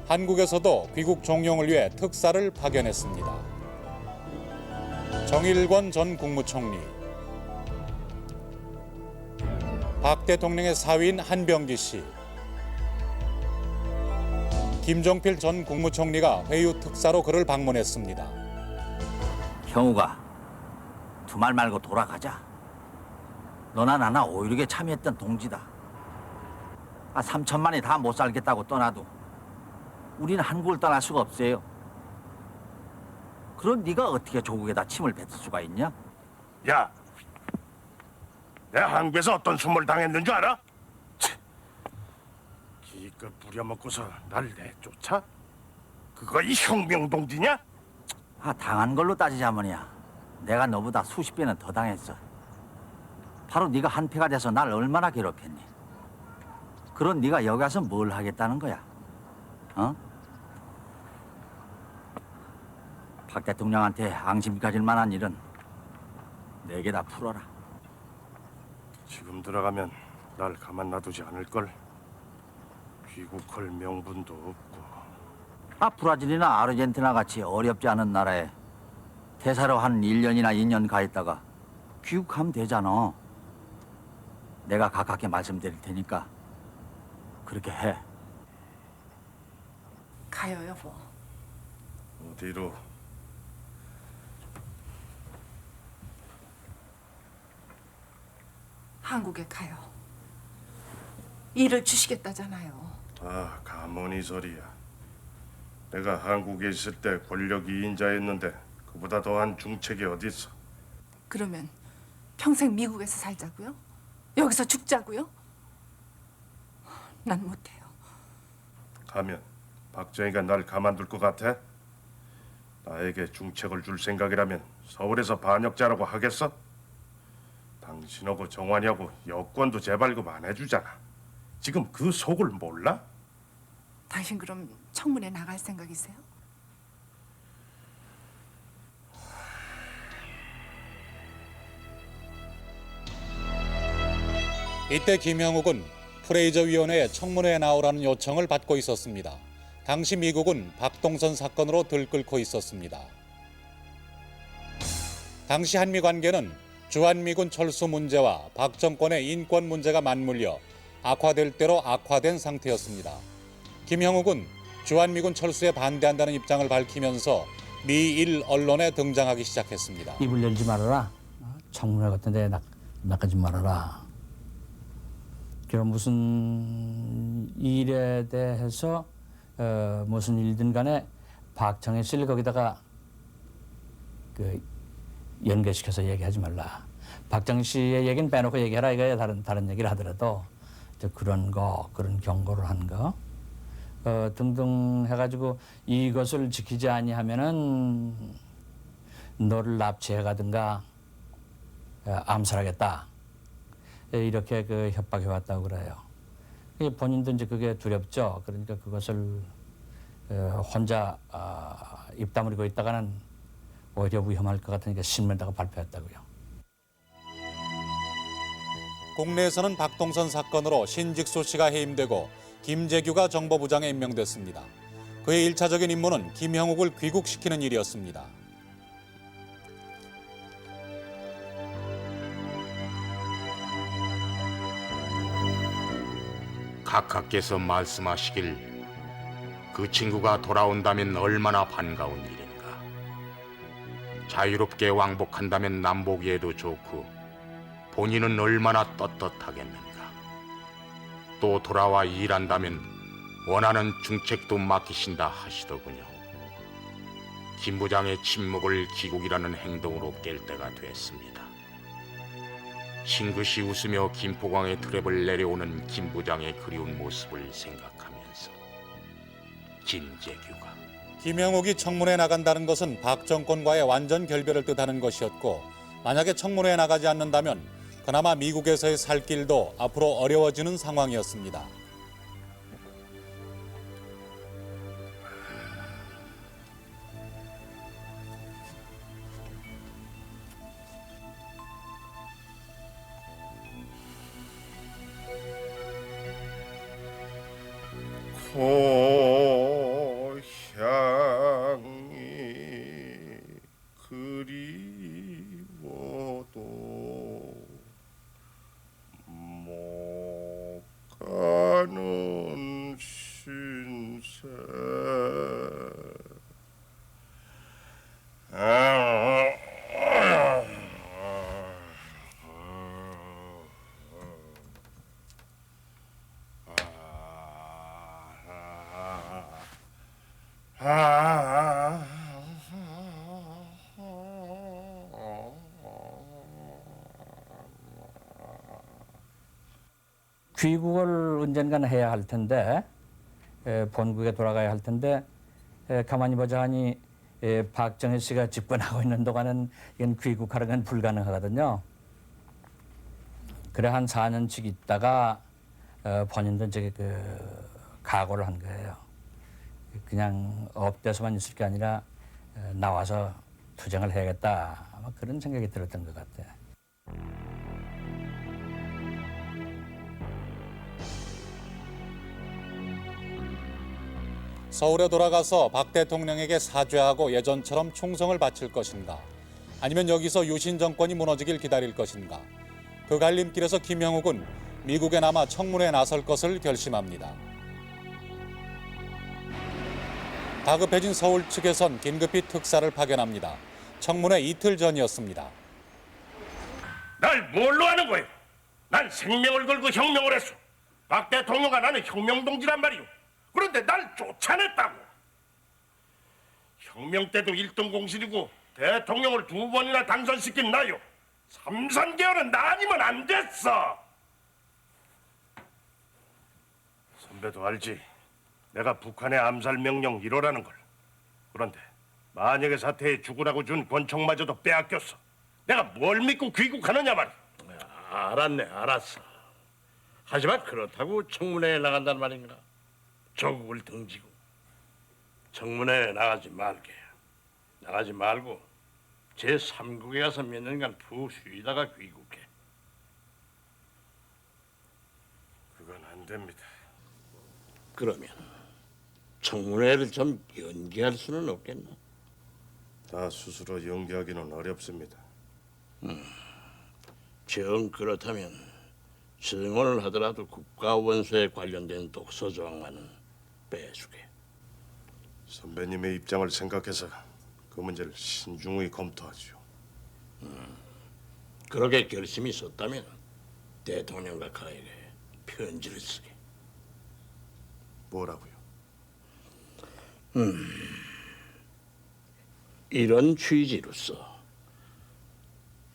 한국에서도 귀국 종용을 위해 특사를 파견했습니다. 정일권 전 국무총리, 박 대통령의 사위인 한병기 씨, 김종필 전 국무총리가 회유 특사로 그를 방문했습니다. 형우가 두말 말고 돌아가자. 너나 나나 5.16에 참여했던 동지다. 3천만이 다 못 살겠다고 떠나도 우리는 한국을 떠날 수가 없어요. 그럼 네가 어떻게 조국에다 침을 뱉을 수가 있냐? 야, 내가 한국에서 어떤 수모를 당했는 줄 알아? 기껏 부려먹고서 날 내쫓아? 그거 이 혁명동지냐? 당한 걸로 따지자면야 내가 너보다 수십 배는 더 당했어. 바로 네가 한패가 돼서 날 얼마나 괴롭혔니? 그런 네가 여기 와서 뭘 하겠다는 거야? 박 대통령한테 앙심 가질 만한 일은 내게 다 풀어라. 지금 들어가면 날 가만 놔두지 않을걸. 귀국할 명분도 없고. 브라질이나 아르헨티나 같이 어렵지 않은 나라에 대사로 한 1년이나 2년 가 있다가 귀국하면 되잖아. 내가 가깝게 말씀드릴 테니까 그렇게 해. 가요, 여보. 어디로? 한국에 가요. 일을 주시겠다잖아요. 아, 가문이 소리야. 내가 한국에 있을 때 권력 2인자였는데 그보다 더한 중책이 어디 있어? 그러면 평생 미국에서 살자고요? 여기서 죽자고요? 난 못해요. 가면 박정희가 날 가만둘 것 같아? 나에게 중책을 줄 생각이라면 서울에서 반역자라고 하겠어? 당신하고 정환이하고 여권도 재발급 안 해주잖아. 지금 그 속을 몰라? 당신 그럼 청문회 나갈 생각이세요? 이때 김형욱은 프레이저 위원회에 청문회에 나오라는 요청을 받고 있었습니다. 당시 미국은 박동선 사건으로 들끓고 있었습니다. 당시 한미 관계는 주한미군 철수 문제와 박 정권의 인권 문제가 맞물려 악화될 대로 악화된 상태였습니다. 김형욱은 주한미군 철수에 반대한다는 입장을 밝히면서 미일 언론에 등장하기 시작했습니다. 입을 열지 말아라. 청문회 같은 데 나가지 말아라. 그런 무슨 일에 대해서 무슨 일든 간에 박정희 씨를 거기다가 연결시켜서 얘기하지 말라. 박정희 씨의 얘기는 빼놓고 얘기하라 이거야. 다른 얘기를 하더라도 그런 경고를 한 거 등등 해가지고 이것을 지키지 아니하면은 너를 납치해 가든가 암살하겠다. 이렇게 협박해 왔다고 그래요. 본인도 이제 그게 두렵죠. 그러니까 그것을 혼자 입 다물고 있다가는 오히려 위험할 것 같으니까 신문에다가 발표했다고요. 국내에서는 박동선 사건으로 신직수 씨가 해임되고 김재규가 정보부장에 임명됐습니다. 그의 1차적인 임무는 김형욱을 귀국시키는 일이었습니다. 각하께서 말씀하시길 그 친구가 돌아온다면 얼마나 반가운 일인가. 자유롭게 왕복한다면 남보기에도 좋고 본인은 얼마나 떳떳하겠는가. 또 돌아와 일한다면 원하는 중책도 맡기신다 하시더군요. 김 부장의 침묵을 기국이라는 행동으로 깰 때가 됐습니다. 싱긋이 웃으며 김포광의 트랩을 내려오는 김 부장의 그리운 모습을 생각하면서 김재규가 김형욱이 청문회에 나간다는 것은 박 정권과의 완전 결별을 뜻하는 것이었고 만약에 청문회에 나가지 않는다면 그나마 미국에서의 살 길도 앞으로 어려워지는 상황이었습니다. 고향이 그리워도 못 가는 신세 귀국을 언젠가는 해야 할 텐데 본국에 돌아가야 할 텐데 가만히 보자 하니 박정희 씨가 집권하고 있는 동안은 이건 귀국하는 건 불가능하거든요. 그래 한 4년씩 있다가 본인도 이제 각오를 한 거예요. 그냥 업돼서만 있을 게 아니라 나와서 투쟁을 해야겠다. 아마 그런 생각이 들었던 것 같아요. 서울에 돌아가서 박 대통령에게 사죄하고 예전처럼 충성을 바칠 것인가? 아니면 여기서 유신 정권이 무너지길 기다릴 것인가? 그 갈림길에서 김형욱은 미국에 남아 청문회에 나설 것을 결심합니다. 다급해진 서울 측에선 긴급히 특사를 파견합니다. 청문회 이틀 전이었습니다. 날 뭘로 하는 거예요? 난 생명을 걸고 혁명을 했어. 박 대통령과 나는 혁명동지란 말이오. 그런데 날 쫓아냈다고. 혁명 때도 1등 공신이고 대통령을 2번이나 당선시킨 나요. 삼선계열은 나 아니면 안 됐어. 선배도 알지. 내가 북한의 암살 명령 1호라는 걸. 그런데 만약에 사태에 죽으라고 준 권총마저도 빼앗겼어. 내가 뭘 믿고 귀국하느냐 말이야. 알았네, 알았어. 하지만 그렇다고 청문회에 나간단 말인가? 조국을 등지고 청문회에 나가지 말게. 나가지 말고 제3국에 가서 몇 년간 푹 쉬다가 귀국해. 그건 안 됩니다. 그러면 청문회를 좀 연기할 수는 없겠나? 다 스스로 연기하기는 어렵습니다. 정 그렇다면 증언을 하더라도 국가원수에 관련된 독서 조항만은 빼주게. 선배님의 입장을 생각해서 그 문제를 신중히 검토하죠. 그렇게 결심이 있었다면 대통령과 가에게 편지를 쓰게. 뭐라고요? 이런 취지로서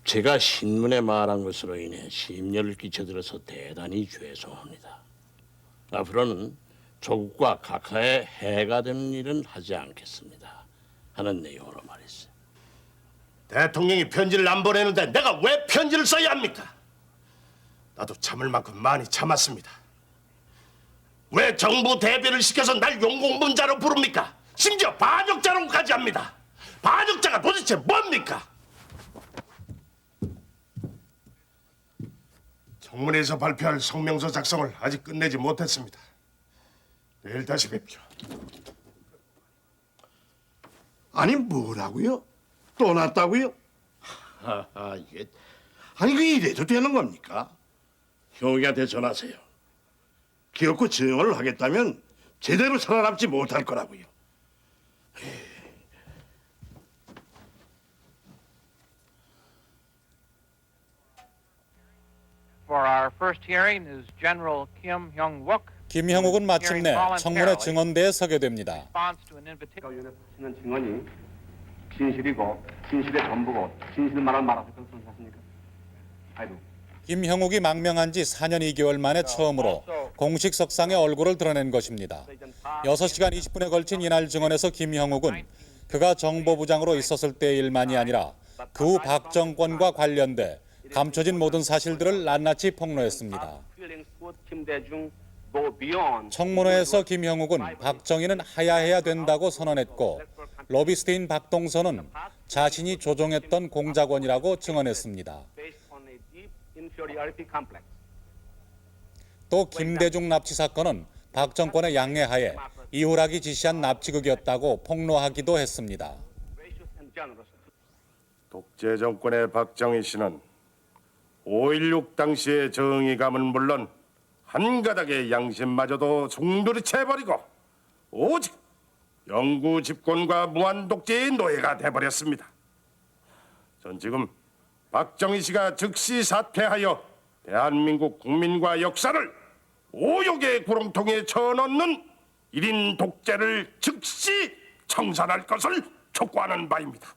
제가 신문에 말한 것으로 인해 심려를 끼쳐드려서 대단히 죄송합니다. 앞으로는 조국과 각하에 해가 되는 일은 하지 않겠습니다. 하는 내용으로 말했어요. 대통령이 편지를 안 보내는데 내가 왜 편지를 써야 합니까? 나도 참을 만큼 많이 참았습니다. 왜 정부 대변을 시켜서 날 용공문자로 부릅니까? 심지어 반역자로까지 합니다. 반역자가 도대체 뭡니까? 청문회에서 발표할 성명서 작성을 아직 끝내지 못했습니다. 내일 다시 뵙죠. 아니 뭐라고요? 또 났다고요? 이게 아니 그 이래도 되는 겁니까? 형욱이한테 전하세요. 기어코 증언을 하겠다면 제대로 살아남지 못할 거라고요. For our first hearing is General Kim Hyung-wook. 김형욱은 마침내 청문회 증언대에 서게 됩니다. 하시는 증언이 진실이고 진실의 전부고 진실만을 말하실 것을 생각하십니까? 아이고. 김형욱이 망명한 지 4년 2개월 만에 처음으로 공식 석상에 얼굴을 드러낸 것입니다. 6시간 20분에 걸친 이날 증언에서 김형욱은 그가 정보부장으로 있었을 때의 일만이 아니라 그 후 박 정권과 관련돼 감춰진 모든 사실들을 낱낱이 폭로했습니다. 청문회에서 김형욱은 박정희는 하야해야 된다고 선언했고 로비스트인 박동선은 자신이 조종했던 공작원이라고 증언했습니다. 또 김대중 납치 사건은 박 정권의 양해하에 이호락이 지시한 납치극이었다고 폭로하기도 했습니다. 독재 정권의 박정희 씨는 5.16 당시의 정의감은 물론 한 가닥의 양심마저도 송두리채버리고 오직 영구 집권과 무한 독재의 노예가 돼버렸습니다. 전 지금 박정희 씨가 즉시 사퇴하여 대한민국 국민과 역사를 오욕의 구렁텅이에 쳐넣는 1인 독재를 즉시 청산할 것을 촉구하는 바입니다.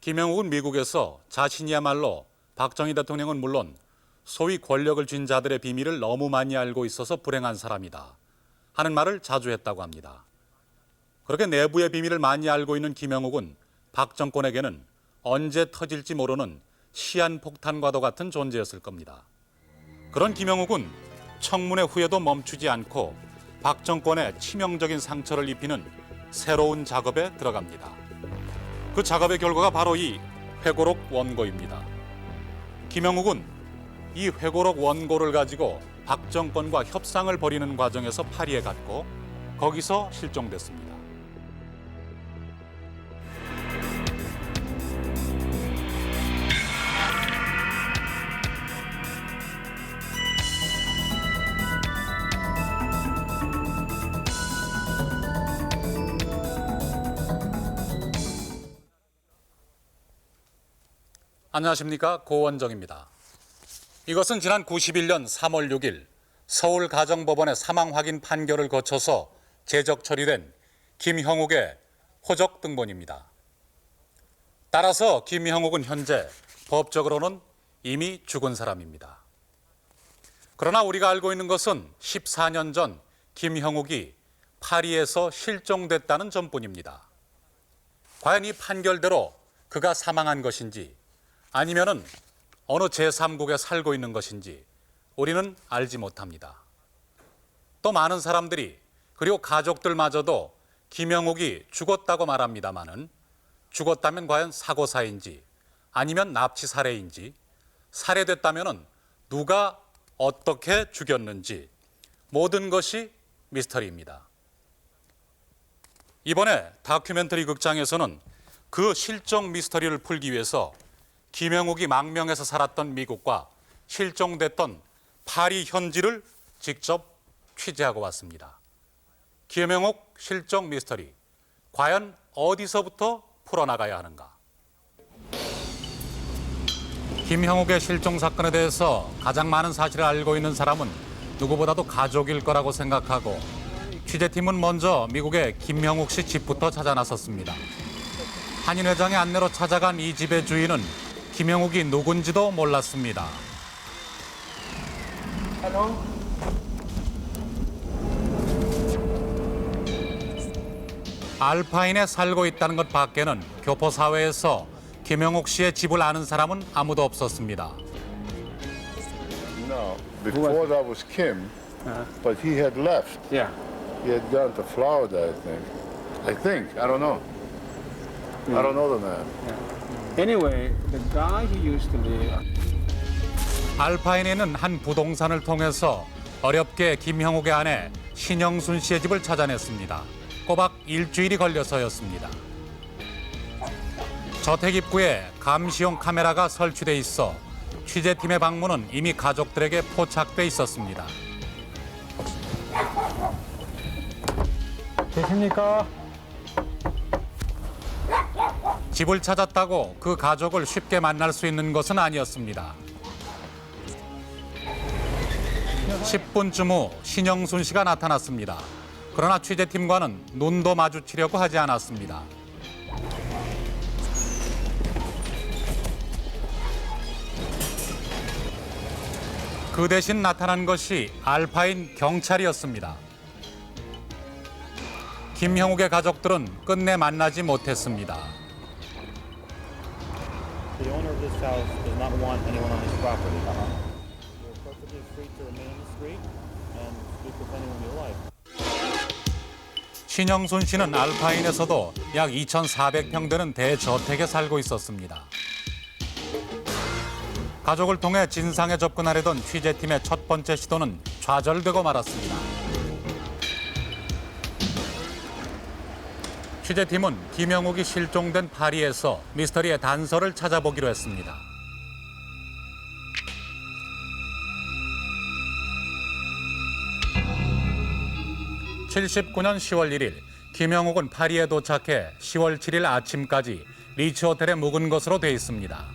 김형욱은 미국에서 자신이야말로 박정희 대통령은 물론 소위 권력을 쥔 자들의 비밀을 너무 많이 알고 있어서 불행한 사람이다 하는 말을 자주 했다고 합니다. 그렇게 내부의 비밀을 많이 알고 있는 김형욱은 박 정권에게는 언제 터질지 모르는 시한폭탄과도 같은 존재였을 겁니다. 그런 김형욱은 청문회 후에도 멈추지 않고 박 정권에 치명적인 상처를 입히는 새로운 작업에 들어갑니다. 그 작업의 결과가 바로 이 회고록 원고입니다. 김형욱은 이 회고록 원고를 가지고 박 정권과 협상을 벌이는 과정에서 파리에 갔고 거기서 실종됐습니다. 안녕하십니까, 고원정입니다. 이것은 지난 91년 3월 6일 서울가정법원의 사망 확인 판결을 거쳐서 제적 처리된 김형욱의 호적 등본입니다. 따라서 김형욱은 현재 법적으로는 이미 죽은 사람입니다. 그러나 우리가 알고 있는 것은 14년 전 김형욱이 파리에서 실종됐다는 점뿐입니다. 과연 이 판결대로 그가 사망한 것인지 아니면은 어느 제3국에 살고 있는 것인지 우리는 알지 못합니다. 또 많은 사람들이 그리고 가족들마저도 김형욱이 죽었다고 말합니다마는 죽었다면 과연 사고사인지 아니면 납치 살해인지 살해됐다면은 누가 어떻게 죽였는지 모든 것이 미스터리입니다. 이번에 다큐멘터리 극장에서는 그 실종 미스터리를 풀기 위해서 김형욱이 망명해서 살았던 미국과 실종됐던 파리 현지를 직접 취재하고 왔습니다. 김형욱 실종 미스터리, 과연 어디서부터 풀어나가야 하는가? 김형욱의 실종 사건에 대해서 가장 많은 사실을 알고 있는 사람은 누구보다도 가족일 거라고 생각하고 취재팀은 먼저 미국의 김형욱 씨 집부터 찾아 나섰습니다. 한인 회장의 안내로 찾아간 이 집의 주인은 김형욱이 누군지도 몰랐습니다. 알파인에 살고 있다는 것 밖에는 교포 사회에서 김형욱 씨의 집을 아는 사람은 아무도 없었습니다. No, before that was Kim, but he had left. Yeah. He had gone to Florida, I think. I don't know. I don't know the man. Anyway, the guy he used to live. 알파인에는 한 부동산을 통해서 어렵게 김형욱의 아내 신영순 씨의 집을 찾아냈습니다. 꼬박 일주일이 걸려서였습니다. 저택 입구에 감시용 카메라가 설치돼 있어 취재팀의 방문은 이미 가족들에게 포착돼 있었습니다. 계십니까? 집을 찾았다고 그 가족을 쉽게 만날 수 있는 것은 아니었습니다. 10분쯤 후 신영순 씨가 나타났습니다. 그러나 취재팀과는 눈도 마주치려고 하지 않았습니다. 그 대신 나타난 것이 알파인 경찰이었습니다. 김형욱의 가족들은 끝내 만나지 못했습니다. The owner of this house does not want anyone on his property. You're perfectly free to remain in the street and speak with anyone you like. 신영순 씨는 알파인에서도 약 2,400평 되는 대저택에 살고 있었습니다. 가족을 통해 진상에 접근하려던 취재팀의 첫 번째 시도는 좌절되고 말았습니다. 취재팀은 김형욱이 실종된 파리에서 미스터리의 단서를 찾아보기로 했습니다. (1979년 10월 1일) 김형욱은 파리에 도착해 10월 7일 아침까지 리츠 호텔에 묵은 것으로 돼 있습니다.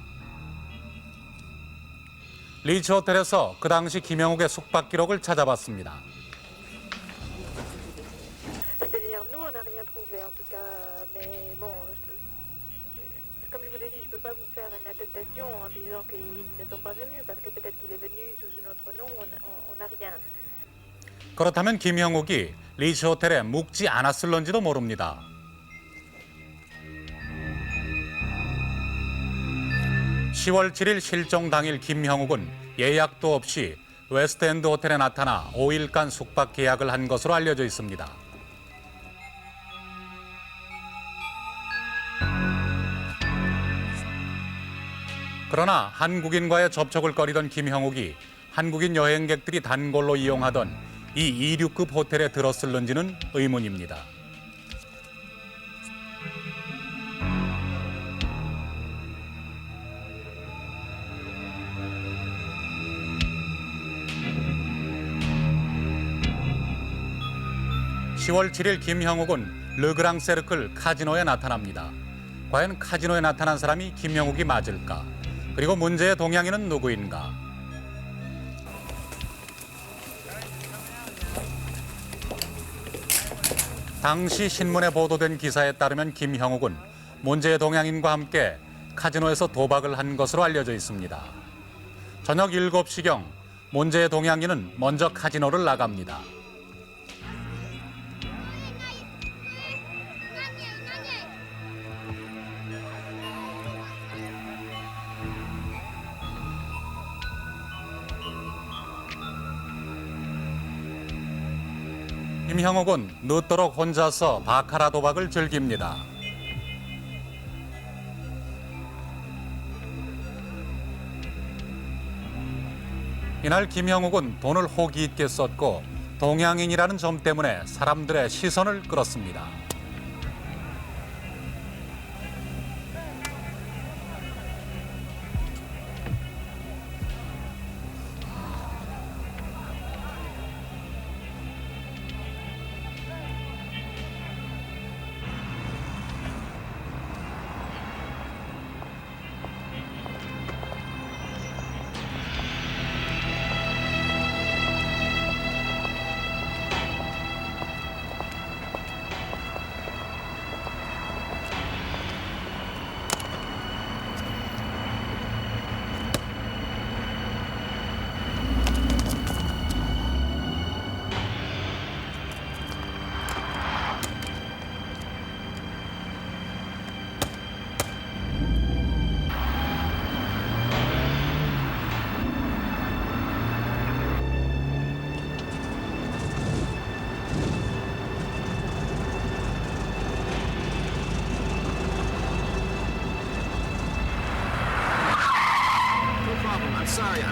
리츠 호텔에서 그 당시 김형욱의 숙박 기록을 찾아봤습니다. 그렇다면 김형욱이 리츠 호텔에 묵지 않았을런지도 모릅니다. (10월 7일) 실종 당일 김형욱은 예약도 없이 웨스트엔드 호텔에 나타나 5일간 숙박 계약을 한 것으로 알려져 있습니다. 그러나 한국인과의 접촉을 꺼리던 김형욱이 한국인 여행객들이 단골로 이용하던 이 2류급 호텔에 들었을는지는 의문입니다. (10월 7일) 김형욱은 르그랑 세르클 카지노에 나타납니다. 과연 카지노에 나타난 사람이 김형욱이 맞을까? 그리고 문제의 동양인은 누구인가? 당시 신문에 보도된 기사에 따르면 김형욱은 문제의 동양인과 함께 카지노에서 도박을 한 것으로 알려져 있습니다. 저녁 7시경 문제의 동양인은 먼저 카지노를 나갑니다. 김형욱은 늦도록 혼자서 바카라 도박을 즐깁니다. 이날 김형욱은 돈을 호기 있게 썼고 동양인이라는 점 때문에 사람들의 시선을 끌었습니다.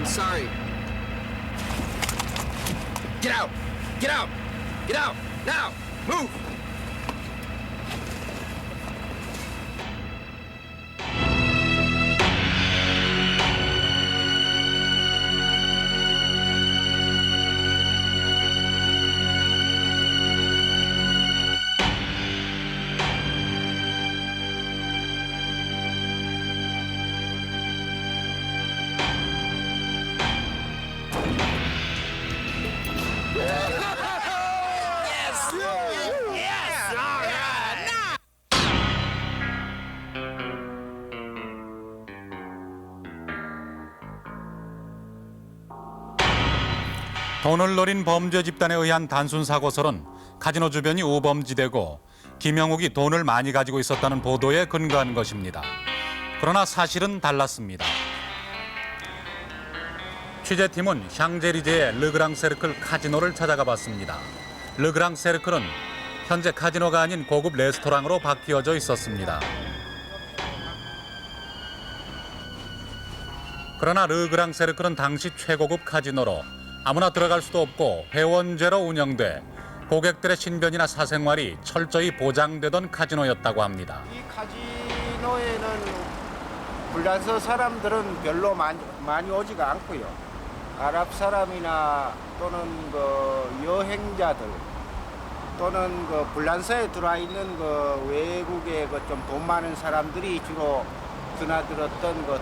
I'm sorry. Get out! Get out! Get out! Now! Move! 돈을 노린 범죄 집단에 의한 단순 사고설은 카지노 주변이 우범지대고 김형욱이 돈을 많이 가지고 있었다는 보도에 근거한 것입니다. 그러나 사실은 달랐습니다. 취재팀은 샹제리제의 르그랑 세르클 카지노를 찾아가 봤습니다. 르그랑 세르클은 현재 카지노가 아닌 고급 레스토랑으로 바뀌어져 있었습니다. 그러나 르그랑 세르클은 당시 최고급 카지노로 아무나 들어갈 수도 없고 회원제로 운영돼 고객들의 신변이나 사생활이 철저히 보장되던 카지노였다고 합니다. 이 카지노에는 불란서 사람들은 별로 많이 오지가 않고요. 아랍 사람이나 또는 그 여행자들 또는 그 불란서에 들어와 있는 그 외국의 그 좀 돈 많은 사람들이 주로 드나들었던 그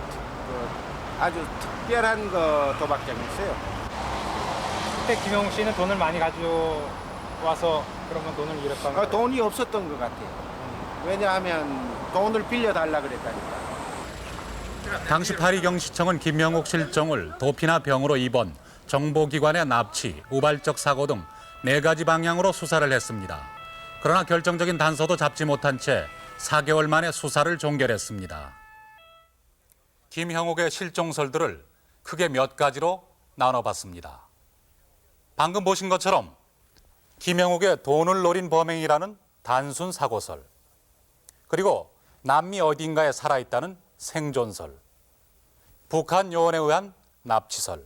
아주 특별한 그 도박장이었어요. 그때 김형욱 씨는 돈을 많이 가져와서 그러면 돈을 잃었던 거예요? 돈이 없었던 것 같아요. 왜냐하면 돈을 빌려달라 그랬다니까. 당시 파리경시청은 김형욱 실종을 도피나 병으로 입원, 정보기관의 납치, 우발적 사고 등 4가지 방향으로 수사를 했습니다. 그러나 결정적인 단서도 잡지 못한 채 4개월 만에 수사를 종결했습니다. 김형욱의 실종설들을 크게 몇 가지로 나눠봤습니다. 방금 보신 것처럼 김형욱의 돈을 노린 범행이라는 단순 사고설, 그리고 남미 어딘가에 살아있다는 생존설, 북한 요원에 의한 납치설,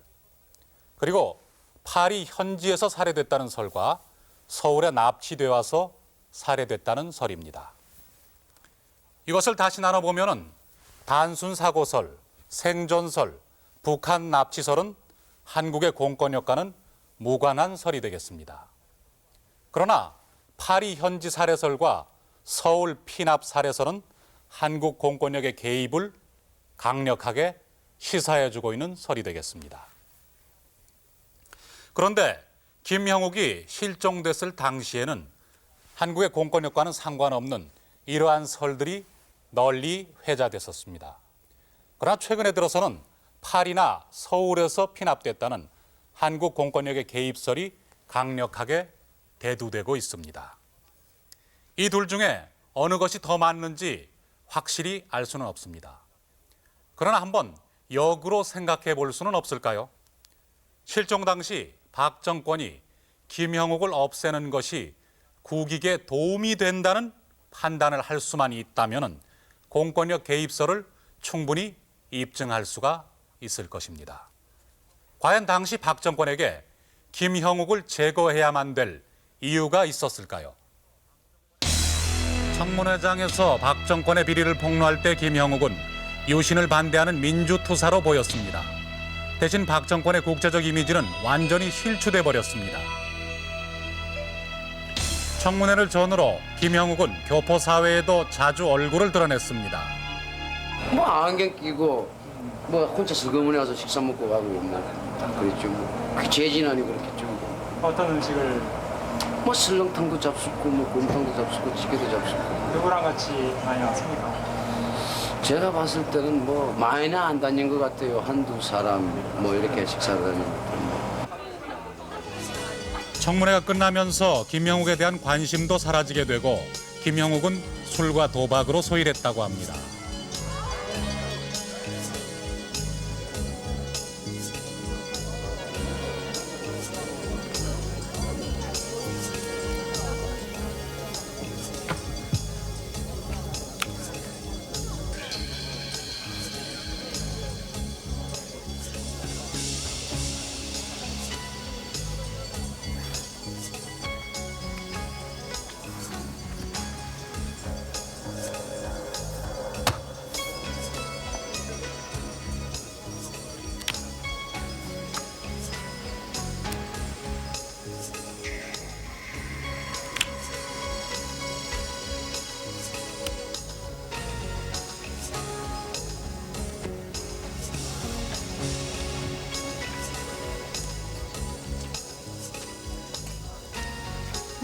그리고 파리 현지에서 살해됐다는 설과 서울에 납치돼 와서 살해됐다는 설입니다. 이것을 다시 나눠보면 단순 사고설, 생존설, 북한 납치설은 한국의 공권력과는 무관한 설이 되겠습니다. 그러나 파리 현지 살해설과 서울 피납 살해설은 한국 공권력의 개입을 강력하게 시사해주고 있는 설이 되겠습니다. 그런데 김형욱이 실종됐을 당시에는 한국의 공권력과는 상관없는 이러한 설들이 널리 회자됐었습니다. 그러나 최근에 들어서는 파리나 서울에서 피납됐다는 한국 공권력의 개입설이 강력하게 대두되고 있습니다. 이 둘 중에 어느 것이 더 맞는지 확실히 알 수는 없습니다. 그러나 한번 역으로 생각해 볼 수는 없을까요? 실종 당시 박 정권이 김형욱을 없애는 것이 국익에 도움이 된다는 판단을 할 수만 있다면 공권력 개입설을 충분히 입증할 수가 있을 것입니다. 과연 당시 박 정권에게 김형욱을 제거해야만 될 이유가 있었을까요? 청문회장에서 박 정권의 비리를 폭로할 때 김형욱은 유신을 반대하는 민주투사로 보였습니다. 대신 박 정권의 국제적 이미지는 완전히 실추돼 버렸습니다. 청문회를 전후로 김형욱은 교포 사회에도 자주 얼굴을 드러냈습니다. 뭐 안경 끼고 뭐 혼자 슬그머니 와서 식사 먹고 가고 뭐 그랬죠. 뭐 그 재진 아니고 그렇겠죠. 어떤 음식을? 뭐 설렁탕도 잡수고 뭐 곰탕도 잡수고 찌개도 잡수고. 누구랑 같이 많이 왔습니까? 제가 봤을 때는 뭐 많이는 안 다닌 것 같아요. 한두 사람 뭐 이렇게 식사를 다니는 것도. 청문회가 끝나면서 김형욱에 대한 관심도 사라지게 되고 김형욱은 술과 도박으로 소일했다고 합니다.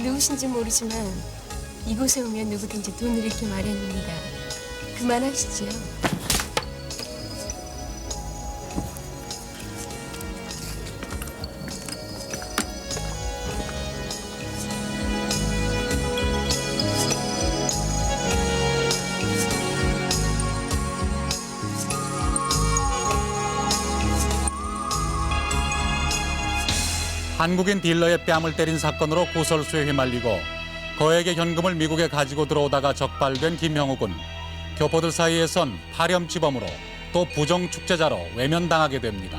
누구신지 모르지만 이곳에 오면 누구든지 돈을 잃기 마련입니다. 그만하시지요. 한국인 딜러의 뺨을 때린 사건으로 구설수에 휘말리고 거액의 현금을 미국에 가지고 들어오다가 적발된 김형욱은 교포들 사이에선 파렴치범으로 또 부정축제자로 외면당하게 됩니다.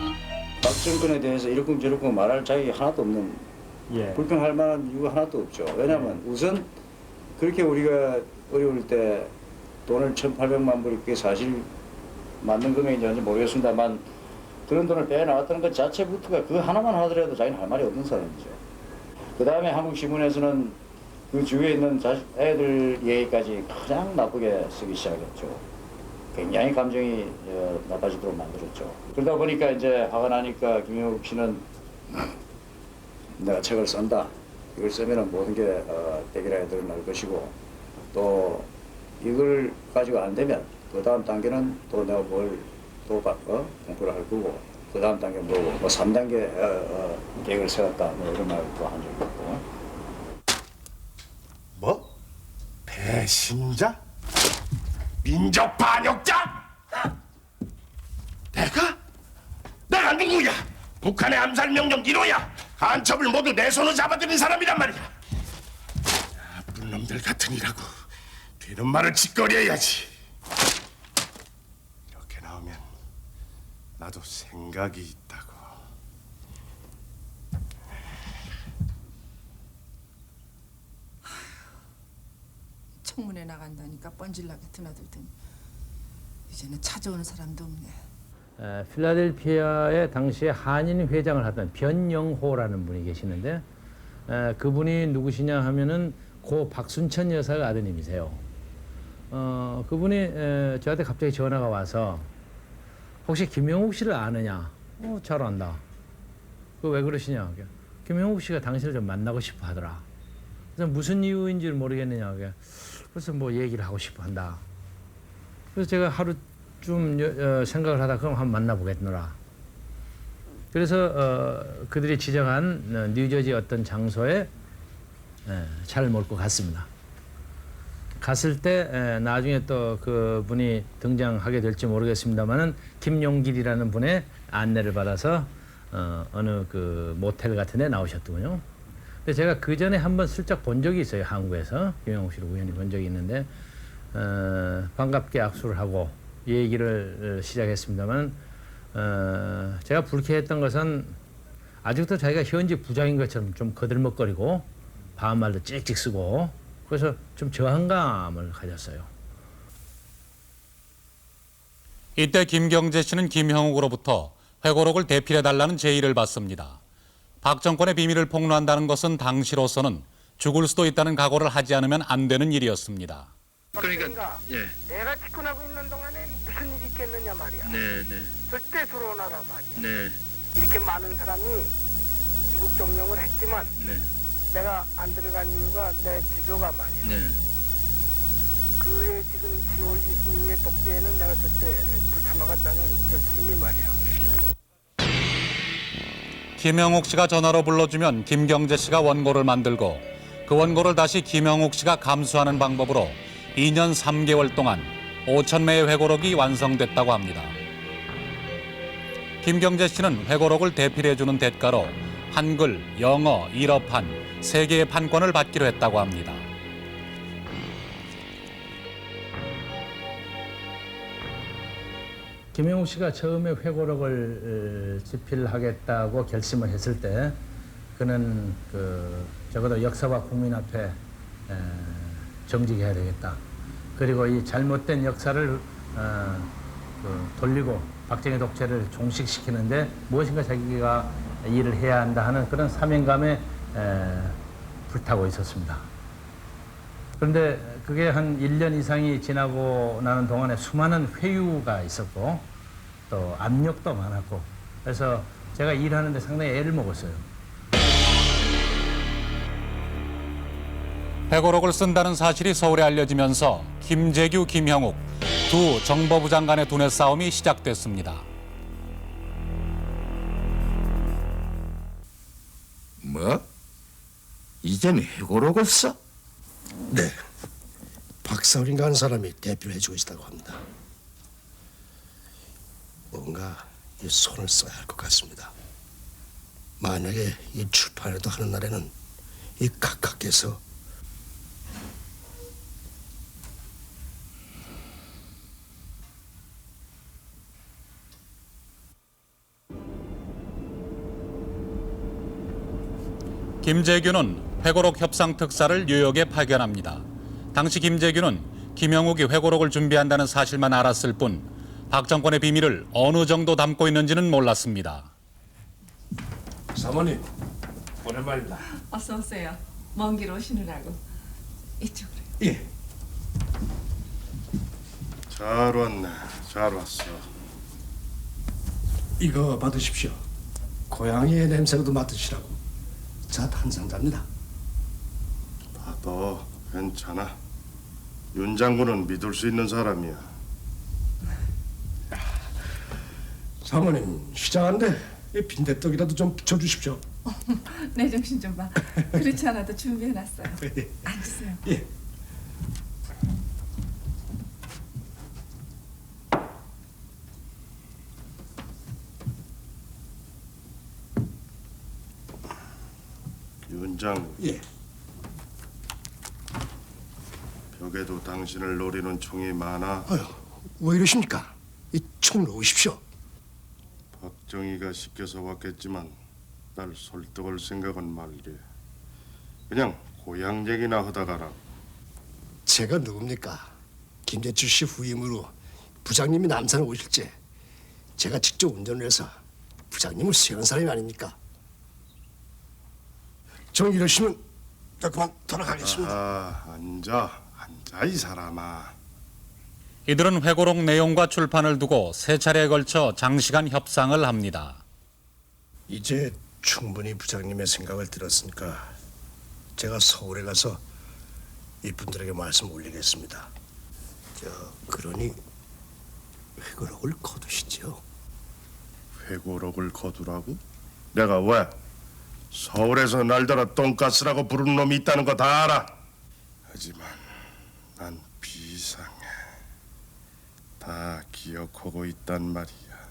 박 정권에 대해서 이렇고 저렇고 말할 자격이 하나도 없는, 불평할 만한 이유가 하나도 없죠. 왜냐하면 우선 그렇게 우리가 어려울 때 돈을 1,800만 불이 그게 사실 맞는 금액인지 모르겠습니다만 그런 돈을 빼나왔다는 것 자체부터가 그 하나만 하더라도 자기는 할 말이 없는 사람이죠. 그 다음에 한국 신문에서는 그 주위에 있는 애들 얘기까지 가장 나쁘게 쓰기 시작했죠. 굉장히 감정이 나빠지도록 만들었죠. 그러다 보니까 이제 화가 나니까 김형욱 씨는 내가 책을 쓴다. 이걸 쓰면 모든 게 백이라 드러날 것이고 또 이걸 가지고 안 되면 그 다음 단계는 또 내가 뭘 또 공부를 할 거고 그 다음 단계 뭐고 뭐 3단계 계획을 세웠다 뭐 이런 말도 한 적이 있고. 뭐? 배신자? 민족 반역자? 내가 누구야? 북한의 암살 명령 1호야. 간첩을 모두 내 손으로 잡아들인 사람이란 말이야. 나쁜 놈들 같으니라고 되는 말을 짓거려야지. 이렇게 나오면 나도 생각이 있다고. 청문회 나간다니까 뻔질나게 드나들더니 이제는 찾아오는 사람도 없네. 필라델피아에 당시에 한인 회장을 하던 변영호라는 분이 계시는데 그분이 누구시냐 하면은 고 박순천 여사의 아드님이세요. 그분이 저한테 갑자기 전화가 와서 혹시 김영욱 씨를 아느냐? 잘 안다. 그 왜 그러시냐? 김영욱 씨가 당신을 좀 만나고 싶어 하더라. 그래서 무슨 이유인지를 모르겠느냐? 그래서 뭐 얘기를 하고 싶어 한다. 그래서 제가 하루쯤 생각을 하다 그럼 한번 만나보겠노라. 그래서 그들이 지정한 뉴저지 어떤 장소에 차를 몰고 갔습니다. 갔을 때 나중에 또 그분이 등장하게 될지 모르겠습니다만은 김용길이라는 분의 안내를 받아서 어느 그 모텔 같은 데 나오셨더군요. 근데 제가 그 전에 한번 슬쩍 본 적이 있어요. 한국에서 김영욱 씨를 우연히 본 적이 있는데 반갑게 악수를 하고 얘기를 시작했습니다만 제가 불쾌했던 것은 아직도 자기가 현지 부장인 것처럼 좀 거들먹거리고 반말도 찍찍 쓰고 그래서 좀 저항감을 가졌어요. 이때 김경재 씨는 김형욱으로부터 회고록을 대필해달라는 제의를 받습니다. 박 정권의 비밀을 폭로한다는 것은 당시로서는 죽을 수도 있다는 각오를 하지 않으면 안 되는 일이었습니다. 그러니까 예. 내가 집권하고 있는 동안에 무슨 일이 있겠느냐 말이야. 네. 절대 들어오나라 말이야. 네. 이렇게 많은 사람이 미국 정령을 했지만 네. 내가 안 들어간 이유가 내 지조가 말이야. 네. 그의 지금 10월 26일의 독재에는 내가 절대 불참하겠다는 결심이 말이야. 김영욱 씨가 전화로 불러주면 김경재 씨가 원고를 만들고 그 원고를 다시 김영욱 씨가 감수하는 방법으로 2년 3개월 동안 5,000매의 회고록이 완성됐다고 합니다. 김경재 씨는 회고록을 대필해주는 대가로 한글, 영어, 일어판 3개의 판권을 받기로 했다고 합니다. 김영욱 씨가 처음에 회고록을 집필하겠다고 결심을 했을 때 그는 적어도 역사와 국민 앞에 정직해야 되겠다. 그리고 이 잘못된 역사를 돌리고 박정희 독재를 종식시키는데 무엇인가 자기가 일을 해야 한다 하는 그런 사명감에 불타고 있었습니다. 그런데 그게 한 1년 이상이 지나고 나는 동안에 수많은 회유가 있었고 또 압력도 많았고 그래서 제가 일하는데 상당히 애를 먹었어요. 회고록을 쓴다는 사실이 서울에 알려지면서 김재규, 김형욱 두 정보부 장관의 두뇌 싸움이 시작됐습니다. 뭐? 이젠 회고록을 써? 네. 박사울인가 하는 사람이 대표를 해주고 있다고 합니다. 뭔가 이 손을 써야 할 것 같습니다. 만약에 이 출판이라도 하는 날에는 이 각하께서 김재규는 회고록 협상 특사를 뉴욕에 파견합니다. 당시 김재규는 김영욱이 회고록을 준비한다는 사실만 알았을 뿐 박 정권의 비밀을 어느 정도 담고 있는지는 몰랐습니다. 사모님, 오랜만입니다. 어서 오세요. 먼 길 오시느라고. 이쪽으로. 예. 잘 왔네. 잘 왔어. 이거 받으십시오. 고양이의 냄새도 맡으시라고. 잣 한 상자입니다. 받아. 괜찮아. 윤 장군은 믿을 수 있는 사람이야. 사모님, 시장한데 이 빈대떡이라도 좀 붙여주십시오. 내 정신 좀 봐. 그렇지 않아도 준비해놨어요. 앉으세요. 예. 윤 장군. 예. 벽에도 당신을 노리는 총이 많아. 아유, 왜 이러십니까? 이 총 놓으십시오. 박정희가 시켜서 왔겠지만 날 설득할 생각은 말게. 그냥 고향 얘기나 하다 가라. 제가 누굽니까? 김재철 씨 후임으로 부장님이 남산에 오실 때 제가 직접 운전을 해서 부장님을 수행한 사람이 아닙니까? 저 이러시면 저 그만 돌아가겠습니다. 앉아 이 사람아. 이들은 회고록 내용과 출판을 두고 세 차례에 걸쳐 장시간 협상을 합니다. 이제 충분히 부장님의 생각을 들었으니까 제가 서울에 가서 이분들에게 말씀 올리겠습니다. 그러니 회고록을 거두시죠. 회고록을 거두라고? 내가 왜? 서울에서 날더러 똥가스라고 부르는 놈이 있다는 거 다 알아. 하지만 난 비상해. 다 기억하고 있단 말이야.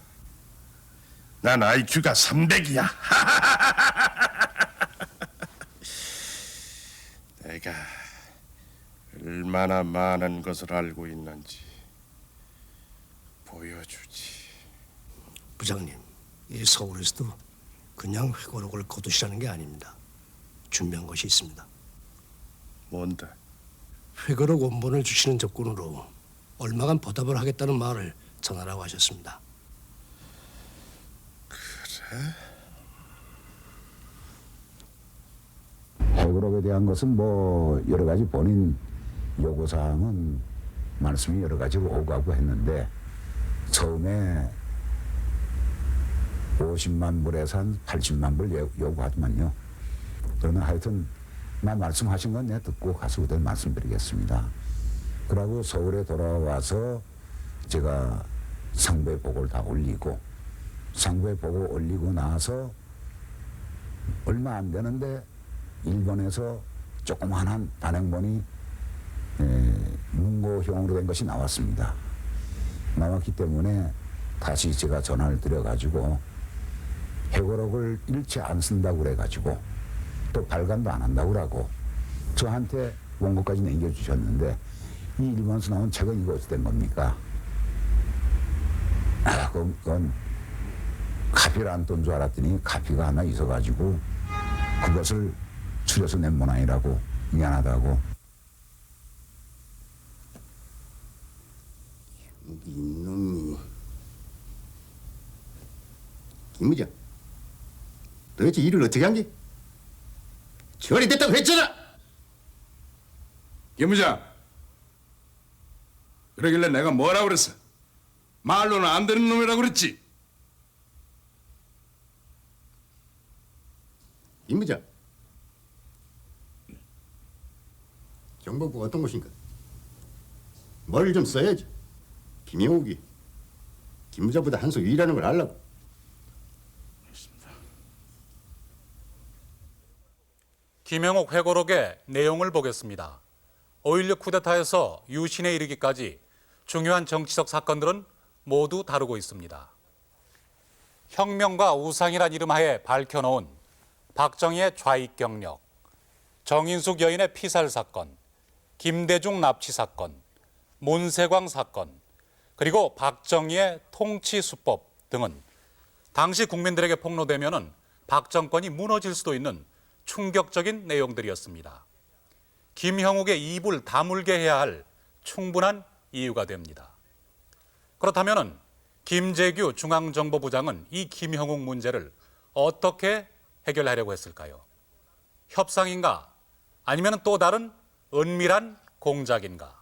난 IQ가 300이야. 내가 얼마나 많은 것을 알고 있는지 보여주지. 부장님, 이 서울에서도 그냥 회고록을 거두시라는 게 아닙니다. 준비한 것이 있습니다. 뭔데? 회고록 원본을 주시는 조건으로 얼마간 보답을 하겠다는 말을 전하라고 하셨습니다. 그래? 회고록에 대한 것은 뭐 여러 가지 본인 요구사항은 말씀이 여러 가지로 오가고 했는데 처음에 50만 불에서 한 80만 불 요구하더만요. 그러면 하여튼 말씀하신 건 내가 듣고 가서 그대로 말씀드리겠습니다. 그러고 서울에 돌아와서 제가 상부에 보고를 다 올리고 상부에 보고 올리고 나서 얼마 안 되는데 일본에서 조그마한 단행본이 문고형으로 된 것이 나왔습니다. 나왔기 때문에 다시 제가 전화를 드려가지고 회고록을 일체 안 쓴다고 그래가지고 또 발간도 안 한다고 그러고 저한테 원고까지 남겨주셨는데 이 일본에서 나온 책은 이거 어찌 된 겁니까? 그건 카피를 안 떤 줄 알았더니 카피가 하나 있어가지고 그것을 추려서 낸 모양이라고 미안하다고. 이놈이 김부장 도대체 일을 어떻게 한 게? 처리 됐다고 했잖아. 김부장, 그러길래 내가 뭐라고 그랬어? 말로는 안 되는 놈이라고 그랬지? 김부장, 정보부가 어떤 곳인가? 뭘 좀 써야지. 김영욱이 김부장보다 한 수 위라는 걸 알라고. 김영옥 회고록의 내용을 보겠습니다. 5.16 쿠데타에서 유신에 이르기까지 중요한 정치적 사건들은 모두 다루고 있습니다. 혁명과 우상이란 이름하에 밝혀놓은 박정희의 좌익 경력, 정인숙 여인의 피살 사건, 김대중 납치 사건, 몬세광 사건, 그리고 박정희의 통치 수법 등은 당시 국민들에게 폭로되면은 박 정권이 무너질 수도 있는 충격적인 내용들이었습니다. 김형욱의 입을 다물게 해야 할 충분한 이유가 됩니다. 그렇다면은 김재규 중앙정보부장은 이 김형욱 문제를 어떻게 해결하려고 했을까요? 협상인가? 아니면 또 다른 은밀한 공작인가?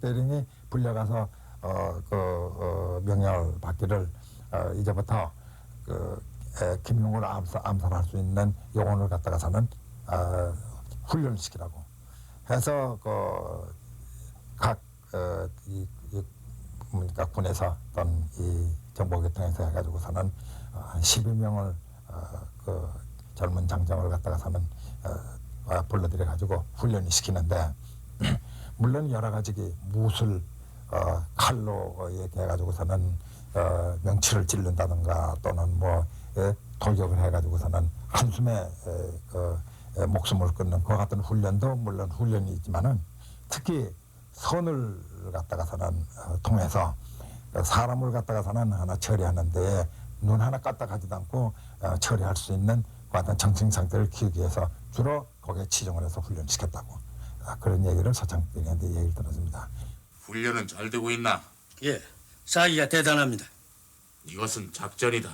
대령이 불려가서 명령을 받기를 이제부터 김용을 암살할 수 있는 영혼을 갖다가서는 훈련시키라고 해서 각 군에서 어떤 이 정보계통에서 해가지고서는 12명을 그 젊은 장정을 갖다가서는 불러들여 가지고 훈련을 시키는데 물론 여러 가지 무술 칼로 이렇게 해가지고서는 명치를 찌른다든가 또는 뭐 돌격을 해가지고서는 한숨에 목숨을 끊는 그 같은 훈련도 물론 훈련이 있지만은 특히 선을 갖다가서는 통해서 사람을 갖다가서는 하나 처리하는데 눈 하나 까딱하지도 않고 처리할 수 있는 그 어떤 정신 상태를 키우기 위해서 주로 거기에 치중을 해서 훈련시켰다고 그런 얘기를 서창빈한테 얘기를 들었습니다. 훈련은 잘 되고 있나? 예, 사기가 대단합니다. 이것은 작전이다.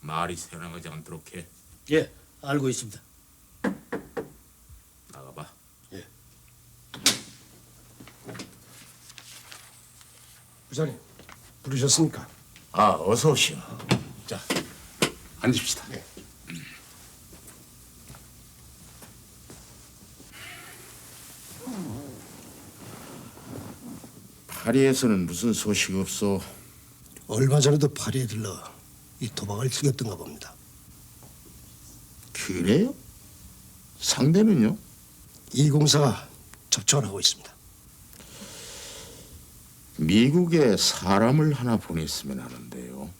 말이 새어나가지 않도록 해. 예, 알고 있습니다. 나가봐. 예. 부장님, 부르셨습니까? 아, 어서 오시오. 자, 앉읍시다. 예. 파리에서는 무슨 소식 없어? 얼마 전에도 파리에 들러 이 도박을 즐겼던가 봅니다. 그래요? 상대는요? 이 공사가 접촉을 하고 있습니다. 미국에 사람을 하나 보냈으면 하는데요.